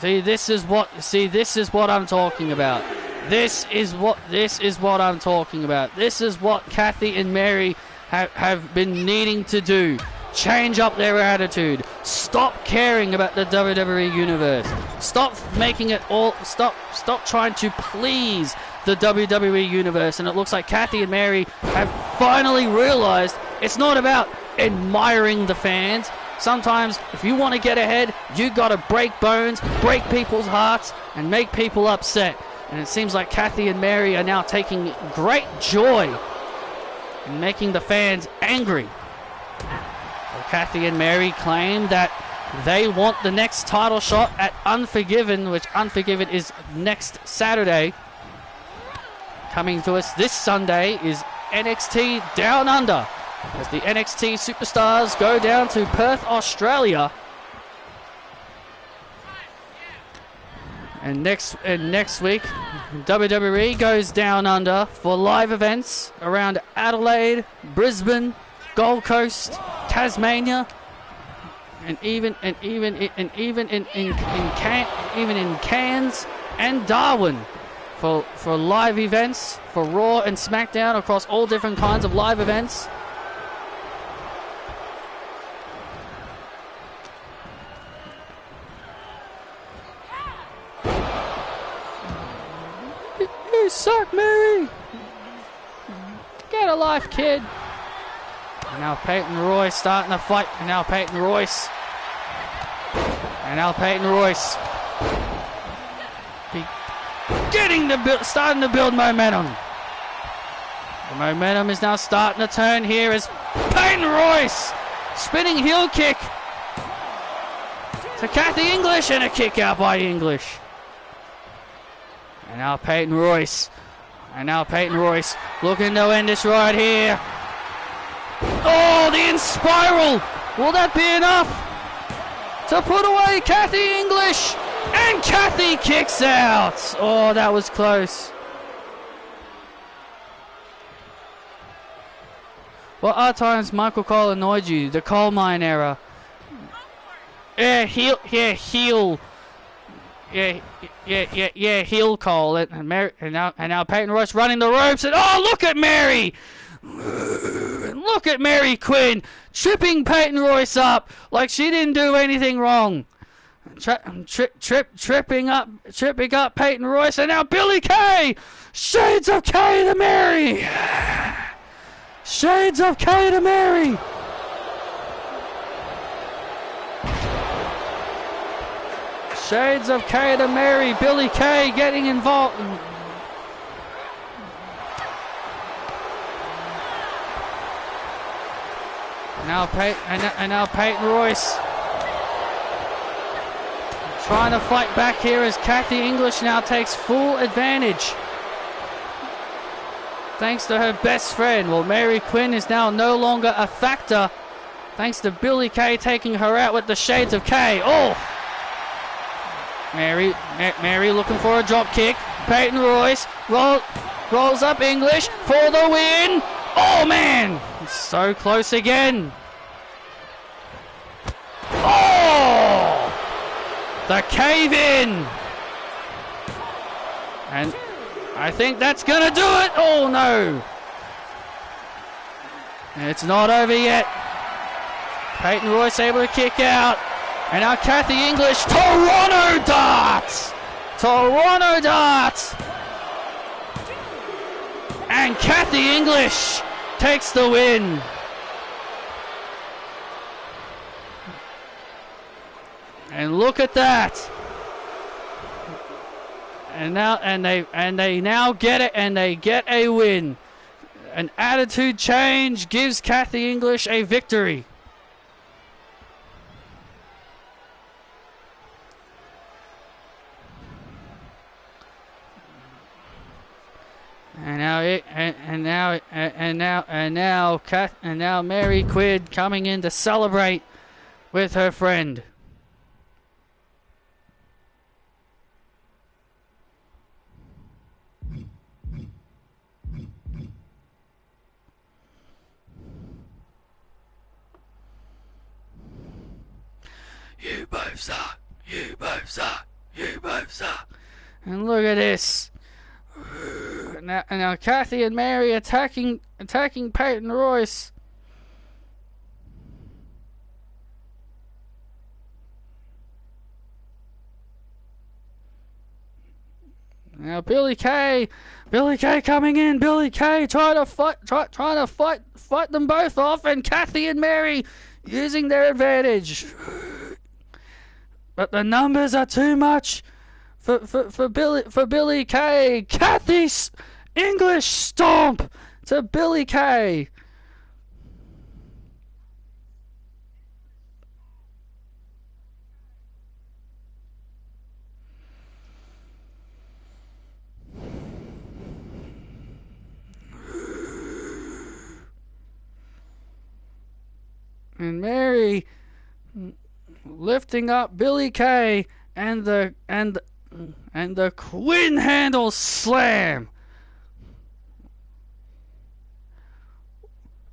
This is what I'm talking about. This is what I'm talking about. This is what Kathy and Mary have been needing to do. Change up their attitude. Stop caring about the WWE universe. Stop making it all. Stop trying to please the WWE Universe, and it looks like Kathy and Mary have finally realized it's not about admiring the fans. Sometimes, if you want to get ahead, you got to break bones, break people's hearts, and make people upset. And it seems like Kathy and Mary are now taking great joy in making the fans angry. So Kathy and Mary claim that they want the next title shot at Unforgiven, which Unforgiven is next Saturday. Coming to us this Sunday is NXT Down Under, as the NXT superstars go down to Perth, Australia. And next week, WWE goes down under for live events around Adelaide, Brisbane, Gold Coast, Tasmania, and even in Cairns and Darwin for live events for Raw and SmackDown across all different kinds of live events. You suck, Mary! Get a life, kid! And now Peyton Royce starting to fight. And now Peyton Royce. Starting to build momentum. The momentum is now starting to turn here as Peyton Royce spinning heel kick to Kathy English, and a kick out by English. And now Peyton Royce looking to end this right here. Oh, the in-spiral. Will that be enough to put away Kathy English? And Kathy kicks out. Oh, that was close. Well, at times Michael Cole annoyed you. The coal mine era. Heel Cole. And now Peyton Royce running the ropes. And oh, look at Mary. Look at Mary Quinn tripping Peyton Royce up like she didn't do anything wrong. Tripping up Peyton Royce, and now Billy Kay. Shades of Kay to Mary. Shades of Kay to Mary. Shades of Kay to Mary. Billy Kay getting involved. Now Peyton Royce trying to fight back here as Kathy English now takes full advantage. Thanks to her best friend. Well, Mary Quinn is now no longer a factor thanks to Billy Kay taking her out with the Shades of Kay. Oh! Mary looking for a drop kick. Peyton Royce rolls up English for the win. Oh, man! So close again. Oh! The cave in. And I think that's going to do it. Oh, no. It's not over yet. Peyton Royce able to kick out. And now Kathy English. Toronto darts. And Kathy English takes the win. And look at that. And they now get it, and they get a win. An attitude change gives Kathy English a victory. And now Mary Quinn coming in to celebrate with her friend. You both suck. You both suck. You both suck. And look at this. Now Kathy and Mary attacking Peyton Royce. Now Billy Kay coming in. Billy Kay trying to fight them both off, and Kathy and Mary using their advantage. But the numbers are too much for Billy Kay. Kathy's English stomp to Billy Kay. And Mary lifting up Billy Kay and the Quinn handle slam.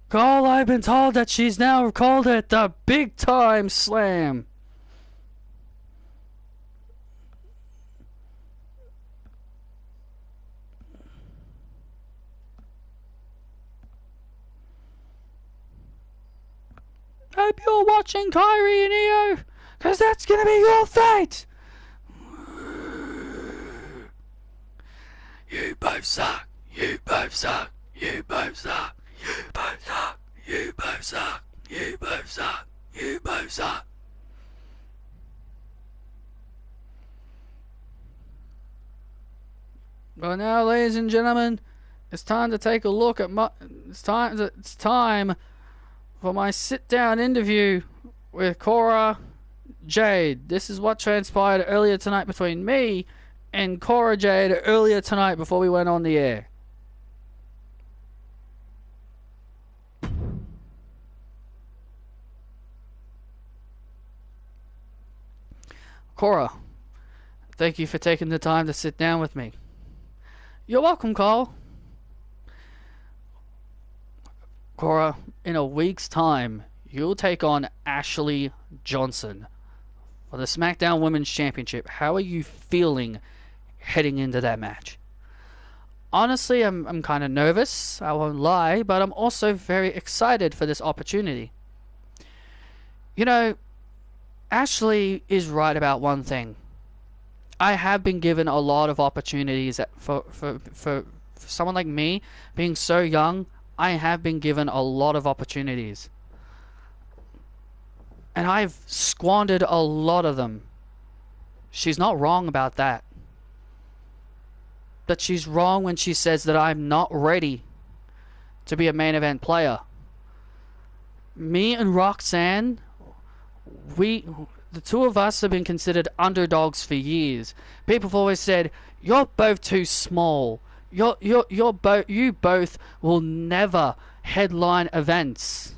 Cole, I've been told that she's now called it the big time slam. Hope you're watching, Kyrie and Io, because that's going to be your fate. You both suck. You both suck. You both suck. You both suck. You both suck. You both suck. You both suck. Well, now, ladies and gentlemen, it's time to take a look at It's time for my sit-down interview with Cora Jade. This is what transpired earlier tonight between me and Cora Jade earlier tonight before we went on the air. Cora, thank you for taking the time to sit down with me. You're welcome, Cole. Cora, in a week's time, you'll take on Ashley Johnson for the SmackDown Women's Championship. How are you feeling heading into that match? Honestly, I'm kind of nervous, I won't lie, but I'm also very excited for this opportunity. You know, Ashley is right about one thing. I have been given a lot of opportunities for someone like me, being so young. I have been given a lot of opportunities. And I've squandered a lot of them. She's not wrong about that. But she's wrong when she says that I'm not ready to be a main event player. Me and Roxanne, the two of us have been considered underdogs for years. People have always said, you're both too small. You both will never headline events.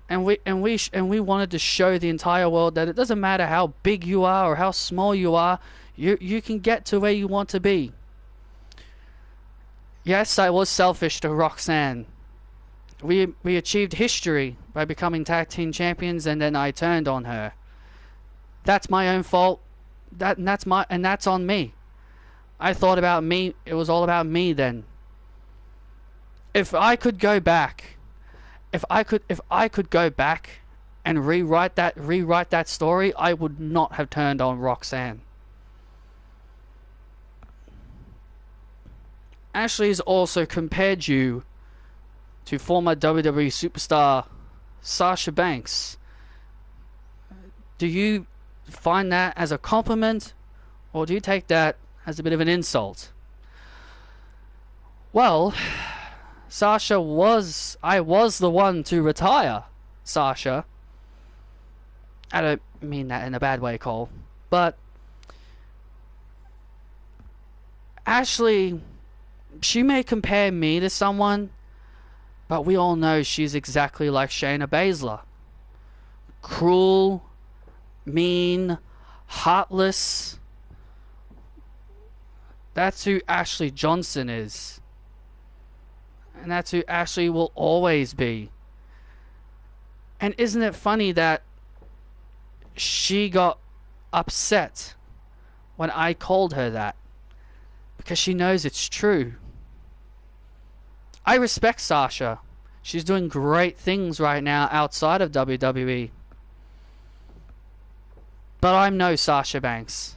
And we wanted to show the entire world that it doesn't matter how big you are or how small you are, you can get to where you want to be. Yes, I was selfish to Roxanne. We achieved history by becoming tag team champions, and then I turned on her. That's my own fault. That's on me. I thought about me. It was all about me then. If I could go back, if I could go back and rewrite that story, I would not have turned on Roxanne. Ashley's also compared you to former WWE superstar Sasha Banks. Do you find that as a compliment, or do you take that as a bit of an insult? Well, I was the one to retire Sasha. I don't mean that in a bad way, Cole. But Ashley, she may compare me to someone, but we all know she's exactly like Shayna Baszler. Cruel, mean, heartless. That's who Ashley Johnson is. And that's who Ashley will always be. And isn't it funny that she got upset when I called her that? Because she knows it's true. I respect Sasha. She's doing great things right now outside of WWE. But I'm no Sasha Banks.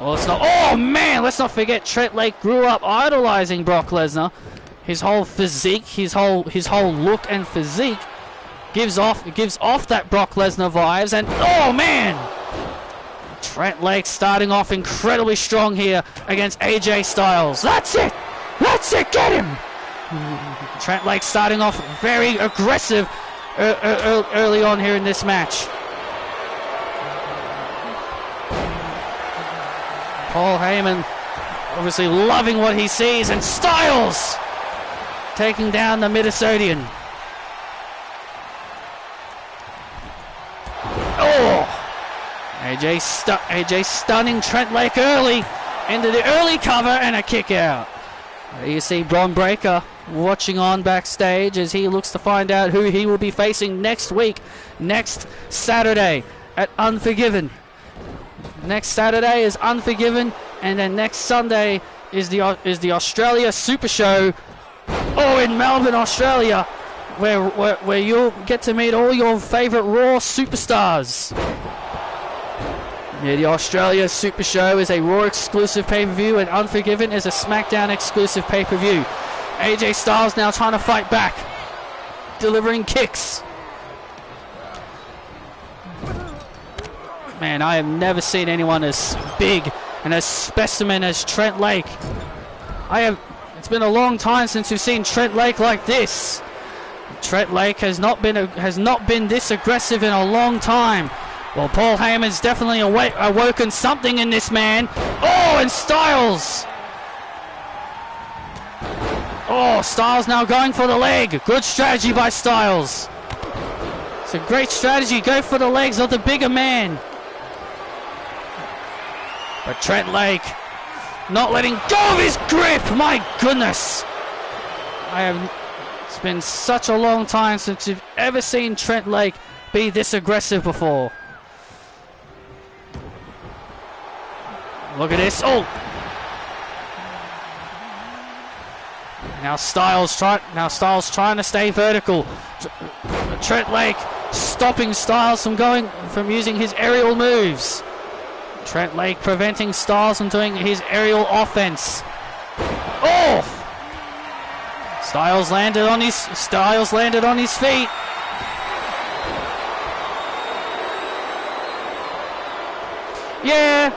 Well, let's not. Oh man, let's not forget Trent Lake grew up idolizing Brock Lesnar. His whole physique, his whole look and physique gives off that Brock Lesnar vibes. And oh man, Trent Lake starting off incredibly strong here against AJ Styles. That's it, get him. Trent Lake starting off very aggressive early on here in this match. Paul Heyman obviously loving what he sees, and Styles taking down the Minnesotan. Oh! AJ stunning Trent Lake early into the early cover and a kick out. You see Bron Breakker watching on backstage as he looks to find out who he will be facing next week, next Saturday at Unforgiven. Next Saturday is Unforgiven, and then next Sunday is the Australia Super Show, in Melbourne, Australia, where you'll get to meet all your favourite Raw superstars. Yeah, the Australia Super Show is a Raw exclusive pay-per-view, and Unforgiven is a SmackDown exclusive pay-per-view. AJ Styles now trying to fight back, delivering kicks. Man, I have never seen anyone as big and as specimen as Trent Lake. It's been a long time since we've seen Trent Lake like this. Trent Lake has not been this aggressive in a long time. Well, Paul Heyman's definitely awoken something in this man. Oh, and Styles. Oh, Styles now going for the leg. Good strategy by Styles. It's a great strategy. Go for the legs of the bigger man. But Trent Lake not letting go of his grip. My goodness. It's been such a long time since you've ever seen Trent Lake be this aggressive before. Look at this. Oh. Now Styles trying to stay vertical. Trent Lake stopping Styles from using his aerial moves. Trent Lake preventing Styles from doing his aerial offense. Oh! Styles landed on his feet. Yeah,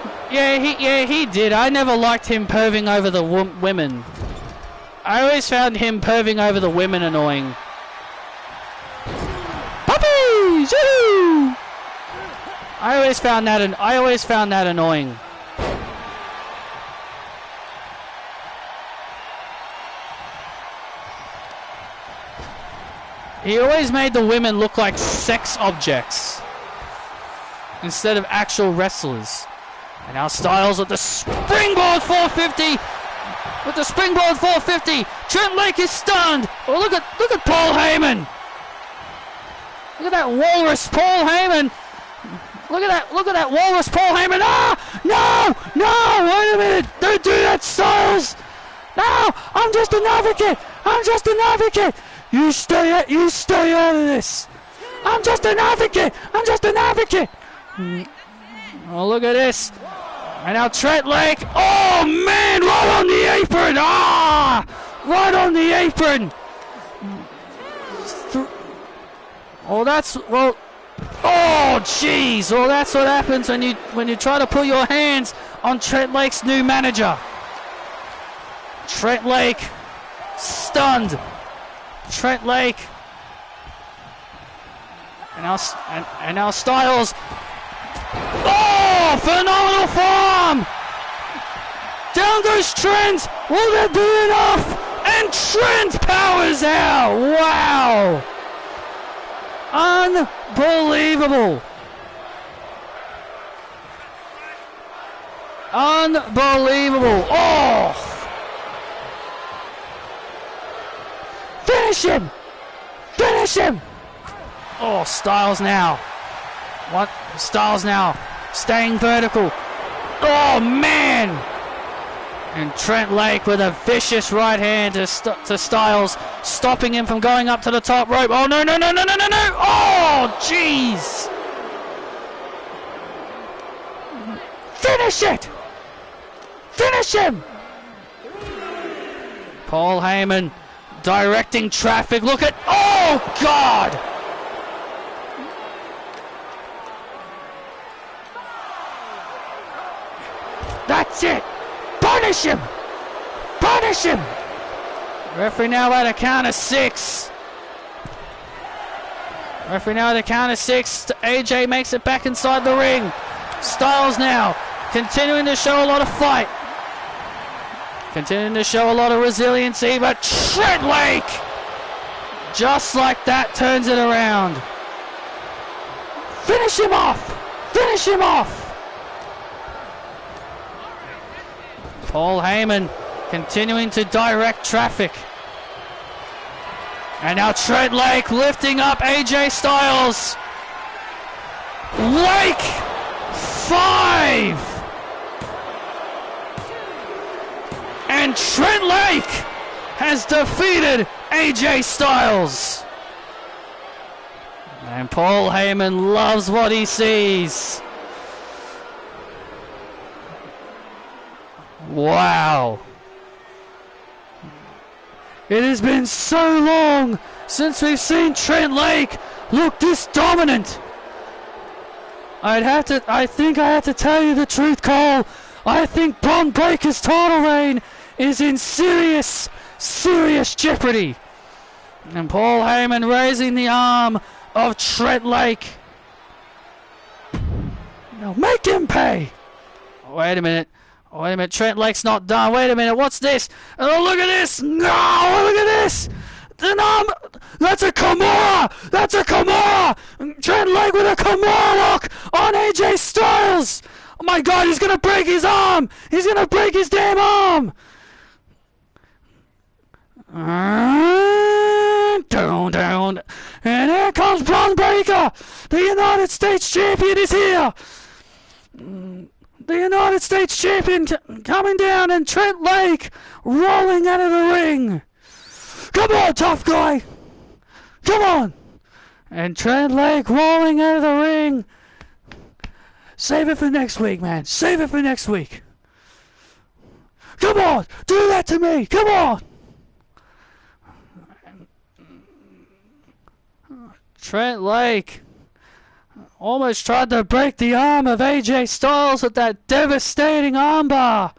he did. I never liked him perving over the women. I always found him perving over the women annoying. Puppies! Woo! I always found that annoying. He always made the women look like sex objects instead of actual wrestlers. And now Styles with the springboard 450. With the springboard 450. Trent Lake is stunned. Oh, look at Paul Heyman. Look at that walrus Paul Heyman. Look at that walrus Paul Heyman. Ah! No! Wait a minute. Don't do that, Styles. No! I'm just an advocate. You stay out of this. I'm just an advocate. Oh, look at this. And now Trent Lake. Oh, man, right on the apron. Right on the apron. Oh, jeez. Well, that's what happens when you try to put your hands on Trent Lake's new manager. Trent Lake stunned. Trent Lake. And now Styles. Oh, phenomenal form. Down goes Trent. Will that be enough? And Trent powers out. Wow. Unbelievable. Oh. Finish him. Oh, Styles now. Staying vertical. Oh, man. And Trent Lake with a vicious right hand to Styles, stopping him from going up to the top rope. Oh, no. Oh, jeez. Finish it. Finish him! Paul Heyman directing traffic. Look at... Oh, God! That's it! Punish him! Punish him! Referee now at a count of 6. Referee now at a count of 6. AJ makes it back inside the ring. Styles now continuing to show a lot of fight. Continuing to show a lot of resiliency, but Trent Lake, just like that, turns it around. Finish him off! Finish him off! Paul Heyman continuing to direct traffic. And now Trent Lake lifting up AJ Styles. Lake 5! And Trent Lake has defeated AJ Styles. And Paul Heyman loves what he sees. Wow. It has been so long since we've seen Trent Lake look this dominant. I think I have to tell you the truth, Cole. I think Bron Breakker's title reign is in serious jeopardy. And Paul Heyman raising the arm of Trent Lake. Now make him pay. Wait a minute. Trent Lake's not done. Wait a minute, what's this? Oh, look at this! No, look at this! That's a Kimura! That's a Kimura! Trent Lake with a Kimura lock on AJ Styles! Oh my God, he's gonna break his arm! He's gonna break his damn arm! Down. And here comes Bron Breakker! The United States Champion is here! The United States Champion coming down, and Trent Lake rolling out of the ring. Come on, tough guy. Come on. And Trent Lake rolling out of the ring. Save it for next week, man. Save it for next week. Come on. Do that to me. Come on. Trent Lake almost tried to break the arm of AJ Styles with that devastating armbar.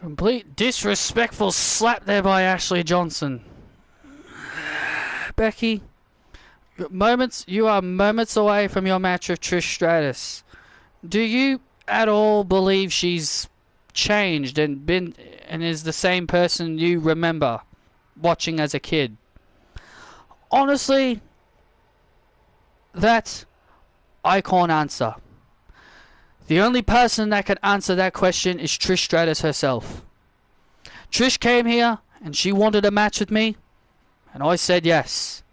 Complete disrespectful slap there by Ashley Johnson. Becky, you are moments away from your match with Trish Stratus. Do you at all believe she's changed and is the same person you remember watching as a kid? Honestly, that I can't answer. The only person that can answer that question is Trish Stratus herself. Trish came here and she wanted a match with me, and I said yes.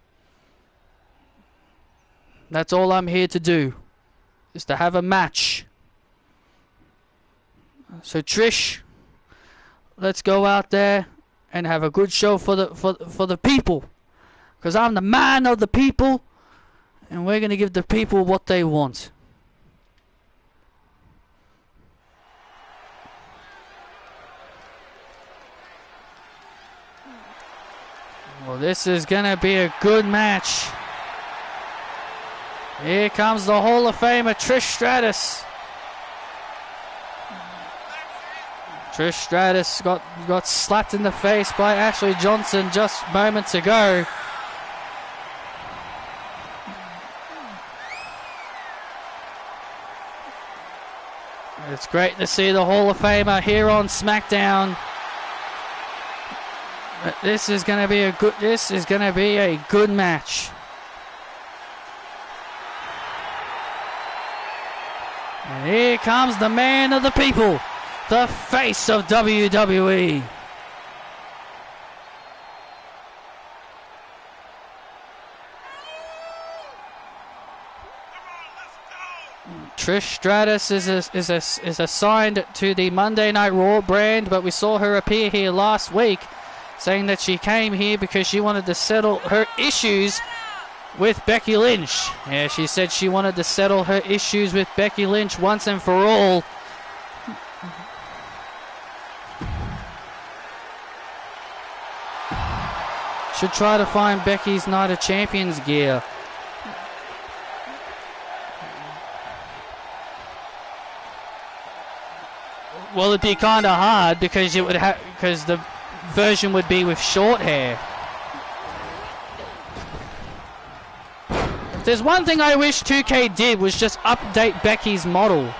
That's all I'm here to do, is to have a match. So Trish, let's go out there and have a good show for the people, because I'm the man of the people, and we're going to give the people what they want. Well, this is going to be a good match. Here comes the Hall of Famer, Trish Stratus. Trish Stratus got slapped in the face by Ashley Johnson just moments ago. It's great to see the Hall of Famer here on SmackDown. This is going to be a good match. And here comes the man of the people, the face of WWE. Trish Stratus is assigned to the Monday Night Raw brand, but we saw her appear here last week saying that she came here because she wanted to settle her issues with Becky Lynch. Yeah, she said she wanted to settle her issues with Becky Lynch once and for all. Should try to find Becky's Night of Champions gear. Well, it'd be kind of hard because it would because the version would be with short hair. If there's one thing I wish 2K did was just update Becky's model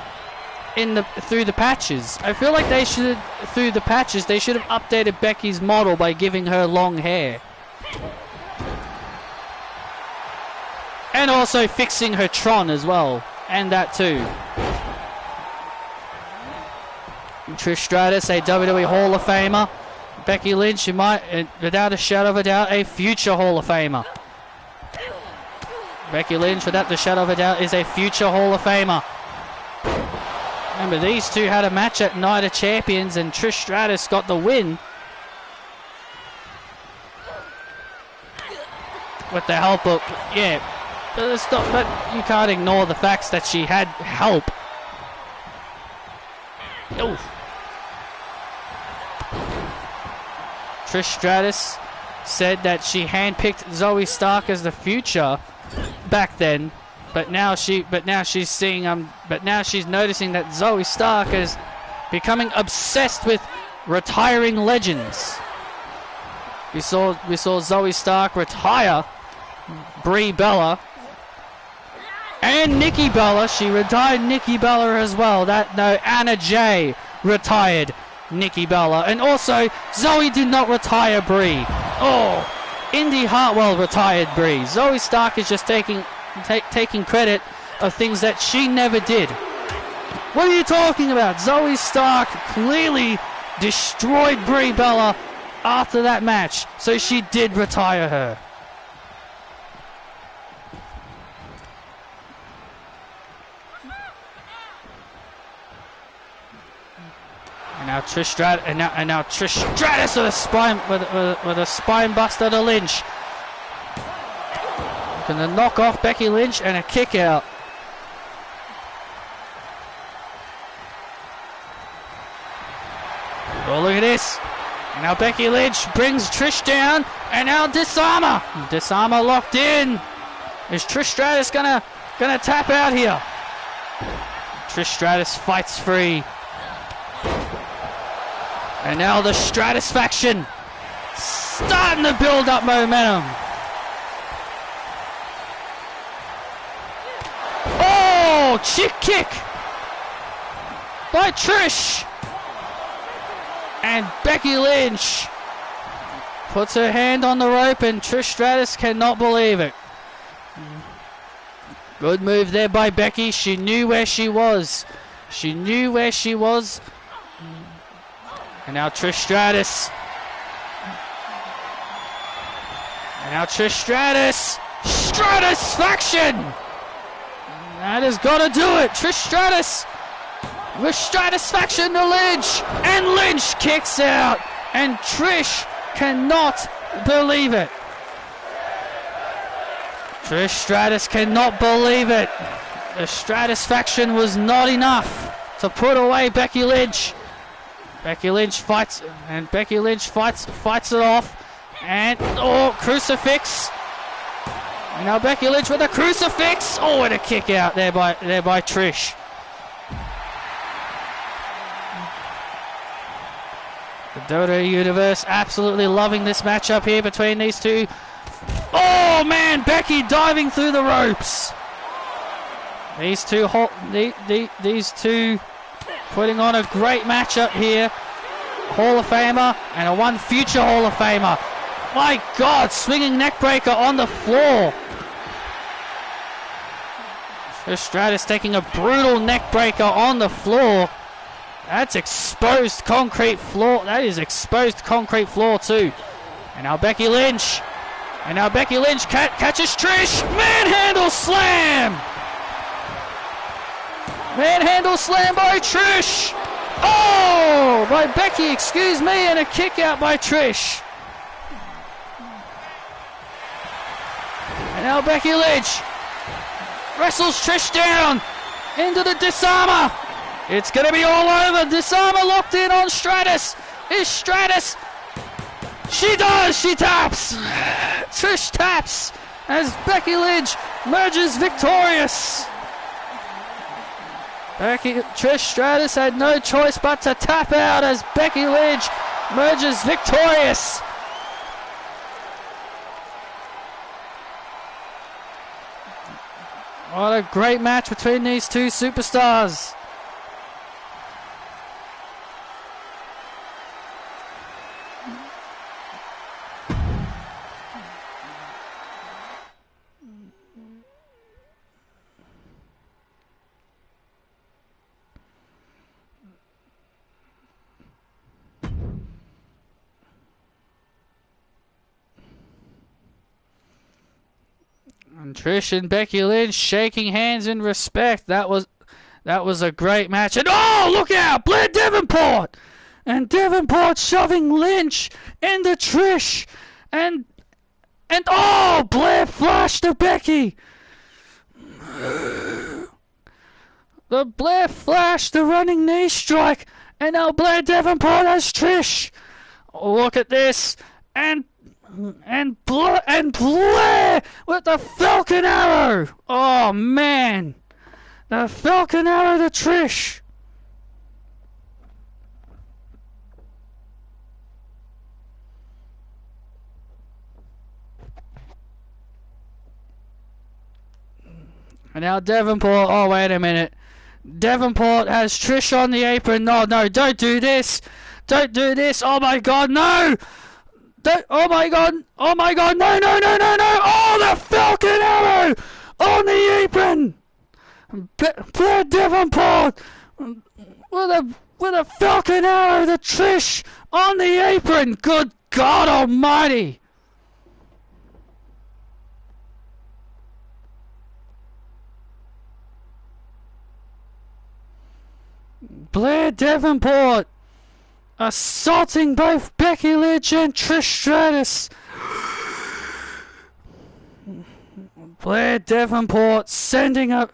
through the patches. I feel like they should have updated Becky's model by giving her long hair. And also fixing her Tron as well, and that too. Trish Stratus, a WWE Hall of Famer. Becky Lynch, who might, without a shadow of a doubt, a future Hall of Famer. Becky Lynch, without the shadow of a doubt, is a future Hall of Famer. Remember, these two had a match at Night of Champions, and Trish Stratus got the win with the help of, yeah, but you can't ignore the facts that she had help. Oof. Trish Stratus said that she handpicked Zoe Stark as the future back then, but now she's noticing that Zoe Stark is becoming obsessed with retiring legends. We saw Zoe Stark retire Brie Bella and Nikki Bella. She retired Nikki Bella as well. Anna Jay retired Nikki Bella, and also Zoe did not retire Brie. Oh, Indy Hartwell retired Brie. Zoe Stark is just taking credit of things that she never did. What are you talking about? Zoe Stark clearly destroyed Brie Bella after that match, so she did retire her. And now Trish Stratus with a spine buster to Lynch. Gonna knock off Becky Lynch and a kick out. Oh, look at this. And now Becky Lynch brings Trish down, and now Disarmer. Disarmer locked in. Is Trish Stratus gonna tap out here? Trish Stratus fights free. And now the Stratisfaction starting to build up momentum. Oh, chick kick by Trish. And Becky Lynch puts her hand on the rope and Trish Stratus cannot believe it. Good move there by Becky. She knew where she was. She knew where she was. And now Trish Stratus. And now Trish Stratus. Stratisfaction! That has got to do it. Trish Stratus with Stratisfaction to Lynch. And Lynch kicks out. And Trish cannot believe it. Trish Stratus cannot believe it. The Stratisfaction was not enough to put away Becky Lynch. Becky Lynch fights, and Becky Lynch fights it off. And, oh, crucifix. And now Becky Lynch with a crucifix. Oh, and a kick out there by Trish. The WWE Universe absolutely loving this matchup here between these two. Oh man, Becky diving through the ropes. These two putting on a great matchup here. Hall of Famer and one future Hall of Famer. My God, swinging neckbreaker on the floor. Trish Stratus taking a brutal neckbreaker on the floor. That's exposed concrete floor. That is exposed concrete floor too. And now Becky Lynch. And now Becky Lynch catches Trish. Manhandle slam. Manhandle slam by Trish. Oh, by Becky, excuse me, and a kick out by Trish. And now Becky Lynch wrestles Trish down into the disarmer. It's going to be all over. Disarmer locked in on Stratus. Is Stratus? She does. She taps. Trish taps as Becky Lynch emerges victorious. Trish Stratus had no choice but to tap out as Becky Lynch emerges victorious. What a great match between these two superstars. And Trish and Becky Lynch shaking hands in respect. That was a great match. And oh, look out! Blair Davenport! And Davenport shoving Lynch into Trish. And oh, Blair flash to Becky. The Blair flash, the running knee strike. And now Blair Davenport has Trish. Oh, look at this. And Blair with the Falcon Arrow. Oh man, the Falcon Arrow to Trish. And now Davenport. Oh wait a minute. Davenport has Trish on the apron. No, don't do this. Don't do this. Oh my God, no. Oh my God, no. Oh, the Falcon Arrow on the apron. Blair Davenport with a Falcon Arrow to Trish on the apron. Good God almighty. Blair Davenport assaulting both Becky Lynch and Trish Stratus. Blair Davenport sending an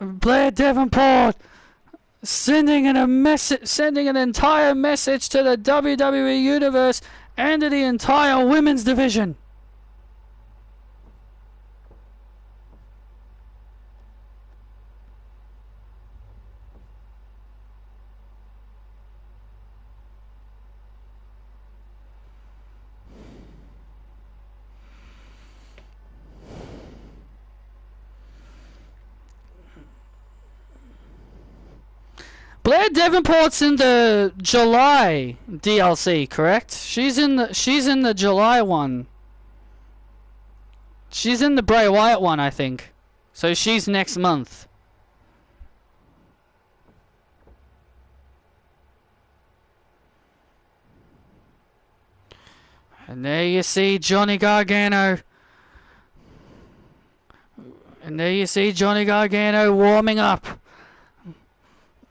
entire message to the WWE Universe and to the entire women's division. Blair Davenport's in the July DLC, correct? She's in the July one. She's in the Bray Wyatt one, I think. So she's next month. And there you see Johnny Gargano. And there you see Johnny Gargano warming up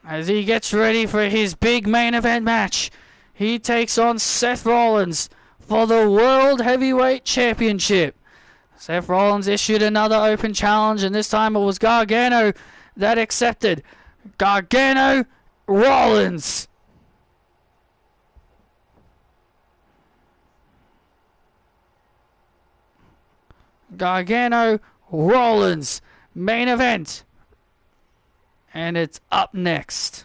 as he gets ready for his big main event match. He takes on Seth Rollins for the World Heavyweight Championship. Seth Rollins issued another open challenge, and this time it was Gargano that accepted. Gargano Rollins. Gargano Rollins main event, and it's up next.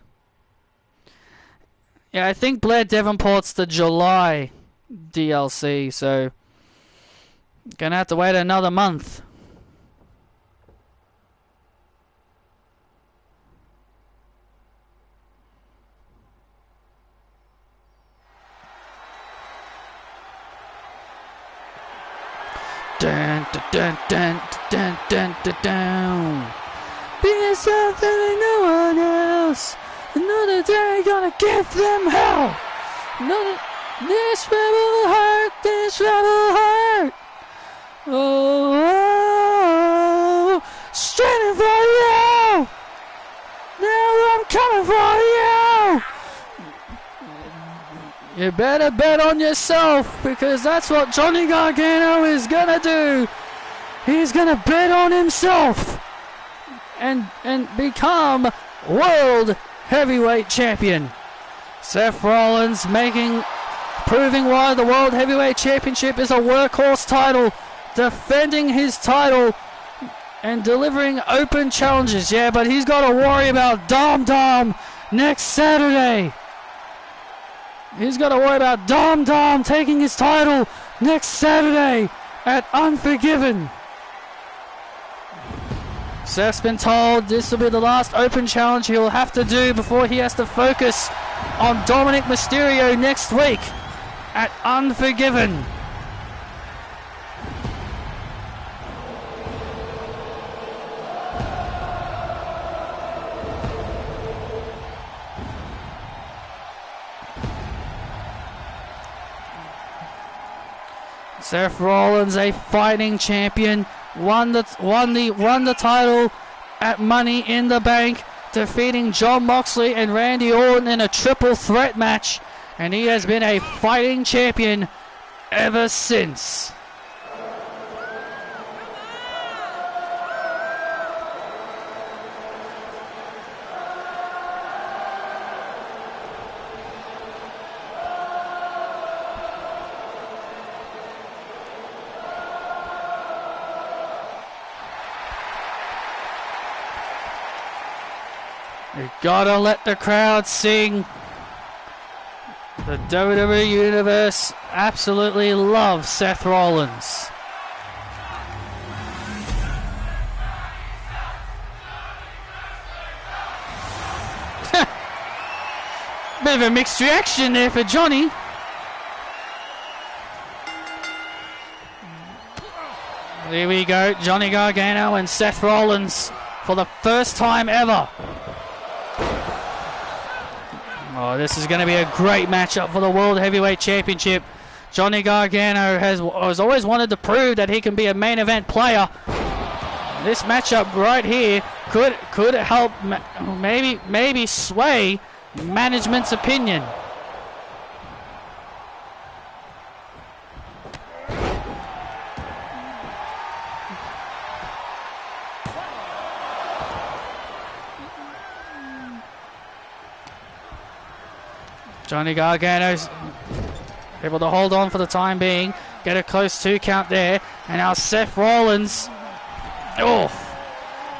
Yeah, I think Blair Davenport's the July DLC, so gonna have to wait another month. Dun, dun, dun, dun, dun, dun, dun. Be yourself and no one else. Another day gonna give them hell. This rebel heart, this rebel heart. Oh, straining for you. Now I'm coming for you. You better bet on yourself, because that's what Johnny Gargano is gonna do. He's gonna bet on himself and become World Heavyweight Champion. Seth Rollins proving why the World Heavyweight Championship is a workhorse title, defending his title and delivering open challenges. Yeah, but he's got to worry about Dom next Saturday. He's got to worry about Dom taking his title next Saturday at Unforgiven. Seth's been told this will be the last open challenge he'll have to do before he has to focus on Dominic Mysterio next week at Unforgiven. Seth Rollins, a fighting champion, won the title at Money in the Bank, defeating Jon Moxley and Randy Orton in a triple threat match, and he has been a fighting champion ever since. You gotta let the crowd sing. The WWE Universe absolutely loves Seth Rollins. Bit of a mixed reaction there for Johnny. There we go, Johnny Gargano and Seth Rollins for the first time ever. Oh, this is going to be a great matchup for the World Heavyweight Championship. Johnny Gargano has always wanted to prove that he can be a main event player. This matchup right here could help maybe sway management's opinion. Johnny Gargano's able to hold on for the time being, get a close 2 count there, and now Seth Rollins. Oh,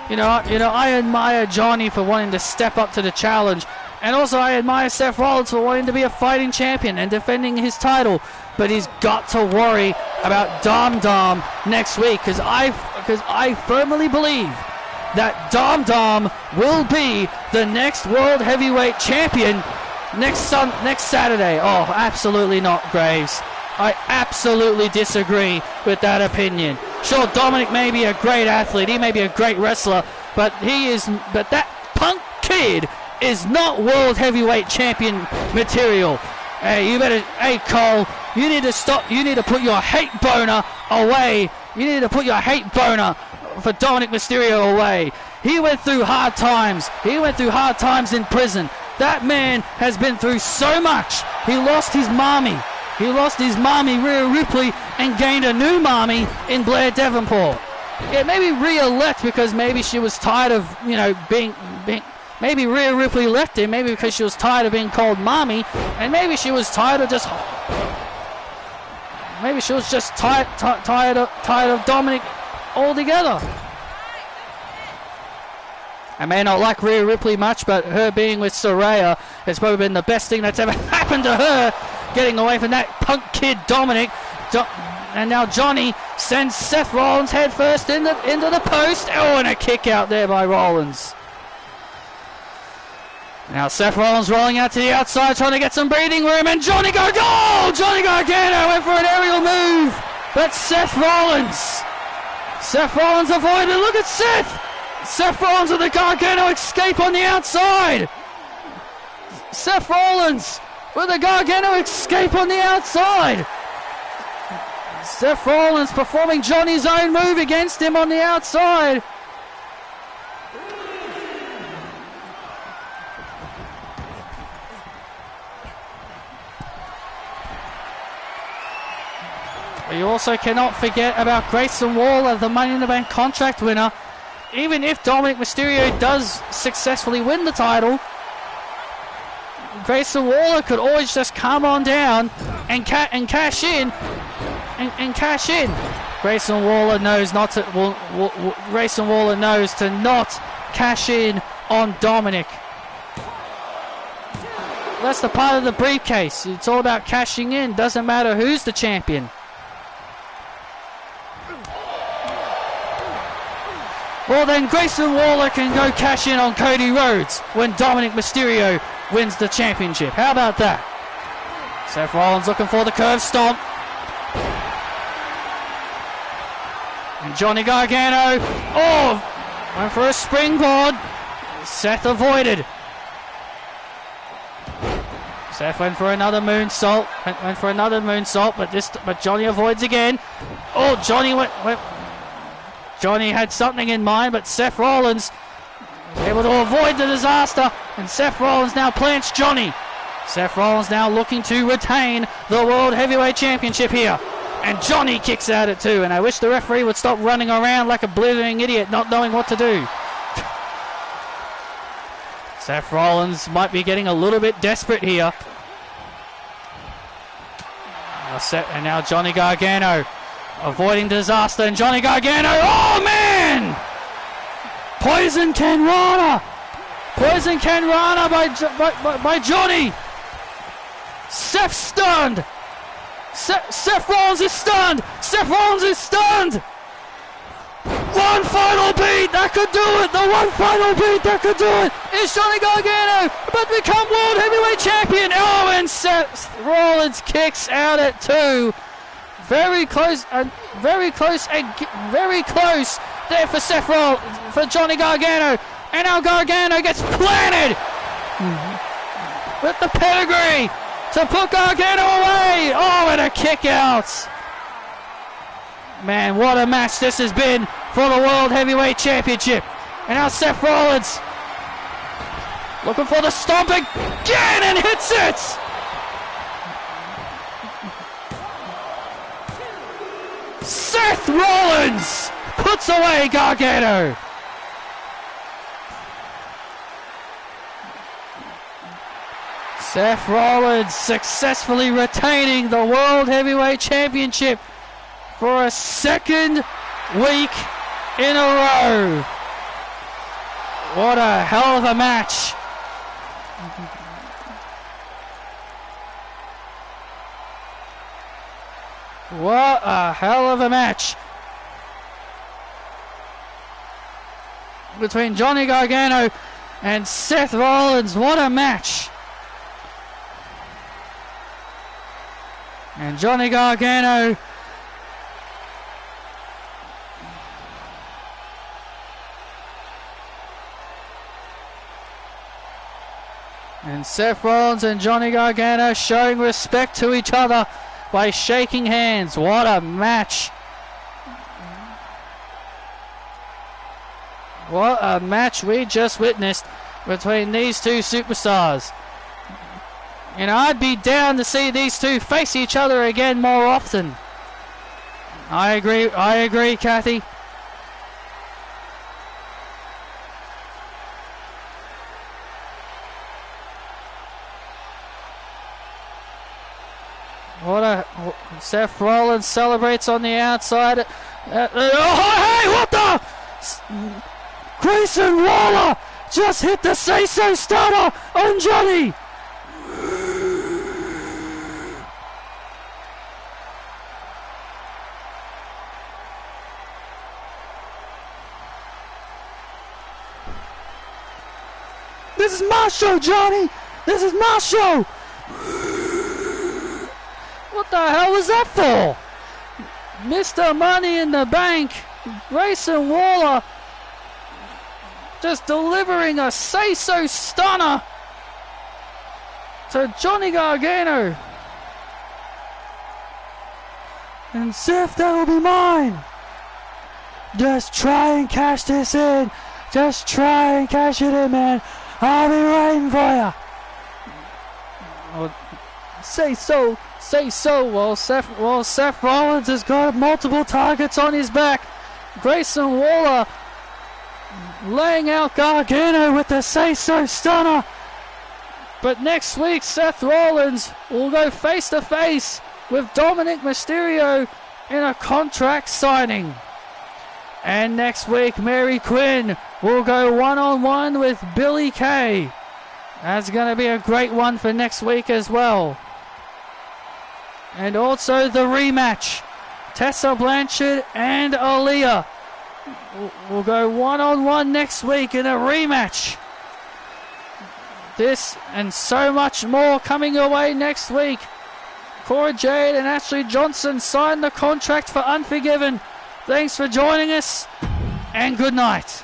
you know, I admire Johnny for wanting to step up to the challenge, and also I admire Seth Rollins for wanting to be a fighting champion and defending his title. But he's got to worry about Dom next week, because I firmly believe that Dom will be the next World Heavyweight Champion next Saturday. Oh, absolutely not, Graves. I absolutely disagree with that opinion. Sure, Dominic may be a great athlete, he may be a great wrestler, but that punk kid is not World Heavyweight Champion material. Hey Cole, you need to stop, you need to put your hate boner away. You need to put your hate boner for Dominic Mysterio away. He went through hard times. He went through hard times in prison. That man has been through so much. He lost his mommy. He lost his mommy, Rhea Ripley, and gained a new mommy in Blair Davenport. Yeah, maybe Rhea left because maybe she was tired of, being. Maybe Rhea Ripley left him, maybe because she was tired of being called mommy, and maybe she was tired of just. Maybe she was just tired of Dominic altogether. I may not like Rhea Ripley much, but her being with Saraya has probably been the best thing that's ever happened to her, getting away from that punk kid Dominic. And now Johnny sends Seth Rollins head first into the post. Oh, and a kick out there by Rollins. Now Seth Rollins rolling out to the outside, trying to get some breathing room, and Johnny Gargano went for an aerial move, but Seth Rollins avoided. Look at Seth Rollins with the Gargano escape on the outside. Seth Rollins with the Gargano escape on the outside. Seth Rollins performing Johnny's own move against him on the outside. You also cannot forget about Grayson Waller, the Money in the Bank contract winner. Even if Dominic Mysterio does successfully win the title, Grayson Waller could always just come on down and cash in. Grayson Waller knows not to. Grayson Waller knows to not cash in on Dominic. That's the part of the briefcase. It's all about cashing in. Doesn't matter who's the champion. Well, then Grayson Waller can go cash in on Cody Rhodes when Dominic Mysterio wins the championship. How about that? Seth Rollins looking for the curve stomp. And Johnny Gargano, went for a springboard. Seth avoided. Seth went for another moonsault. But Johnny avoids again. Oh, Johnny Johnny had something in mind, but Seth Rollins was able to avoid the disaster, and Seth Rollins now plants Johnny. Seth Rollins now looking to retain the World Heavyweight Championship here, and Johnny kicks out at two, and I wish the referee would stop running around like a blithering idiot, not knowing what to do. Seth Rollins might be getting a little bit desperate here. And now Johnny Gargano avoiding disaster, and Johnny Gargano, oh man! Poison Ken Rana by Johnny. Seth stunned. Seth Rollins is stunned. One final beat that could do it. The one final beat that could do it is Johnny Gargano about to become World Heavyweight Champion. Oh, and Seth Rollins kicks out at two. Very close there for for Johnny Gargano, and now Gargano gets planted with the pedigree to put Gargano away. Oh, and a kick out. Man, what a match this has been for the World Heavyweight Championship. And now Seth Rollins looking for the stomp again and hits it. Seth Rollins puts away Gargano. Seth Rollins successfully retaining the World Heavyweight Championship for a second week in a row. What a hell of a match. What a hell of a match. between Johnny Gargano and Seth Rollins. What a match. And Johnny Gargano and Seth Rollins and Johnny Gargano showing respect to each other by shaking hands. What a match. What a match we just witnessed between these two superstars. And I'd be down to see these two face each other again more often. I agree, Kathy. Seth Rollins celebrates on the outside. Hey, what the? Grayson Waller just hit the say-so stunner on Johnny. This is my show, Johnny. This is my show. What the hell was that for? Mr. Money in the Bank, Grayson Waller, just delivering a say-so stunner to Johnny Gargano. And Seth, that'll be mine. Just try and cash this in. Just try and cash it in, man. I'll be waiting for you. Oh, say so. Well, Seth Rollins has got multiple targets on his back. Grayson Waller laying out Gargano with the say-so stunner. But next week, Seth Rollins will go face-to-face with Dominic Mysterio in a contract signing. And next week, Mary Quinn will go one-on-one with Billie Kay. That's going to be a great one for next week as well. And also the rematch. Tessa Blanchard and Aaliyah will go one-on-one next week in a rematch. This and so much more coming your way next week. Cora Jade and Ashley Johnson signed the contract for Unforgiven. Thanks for joining us, and good night.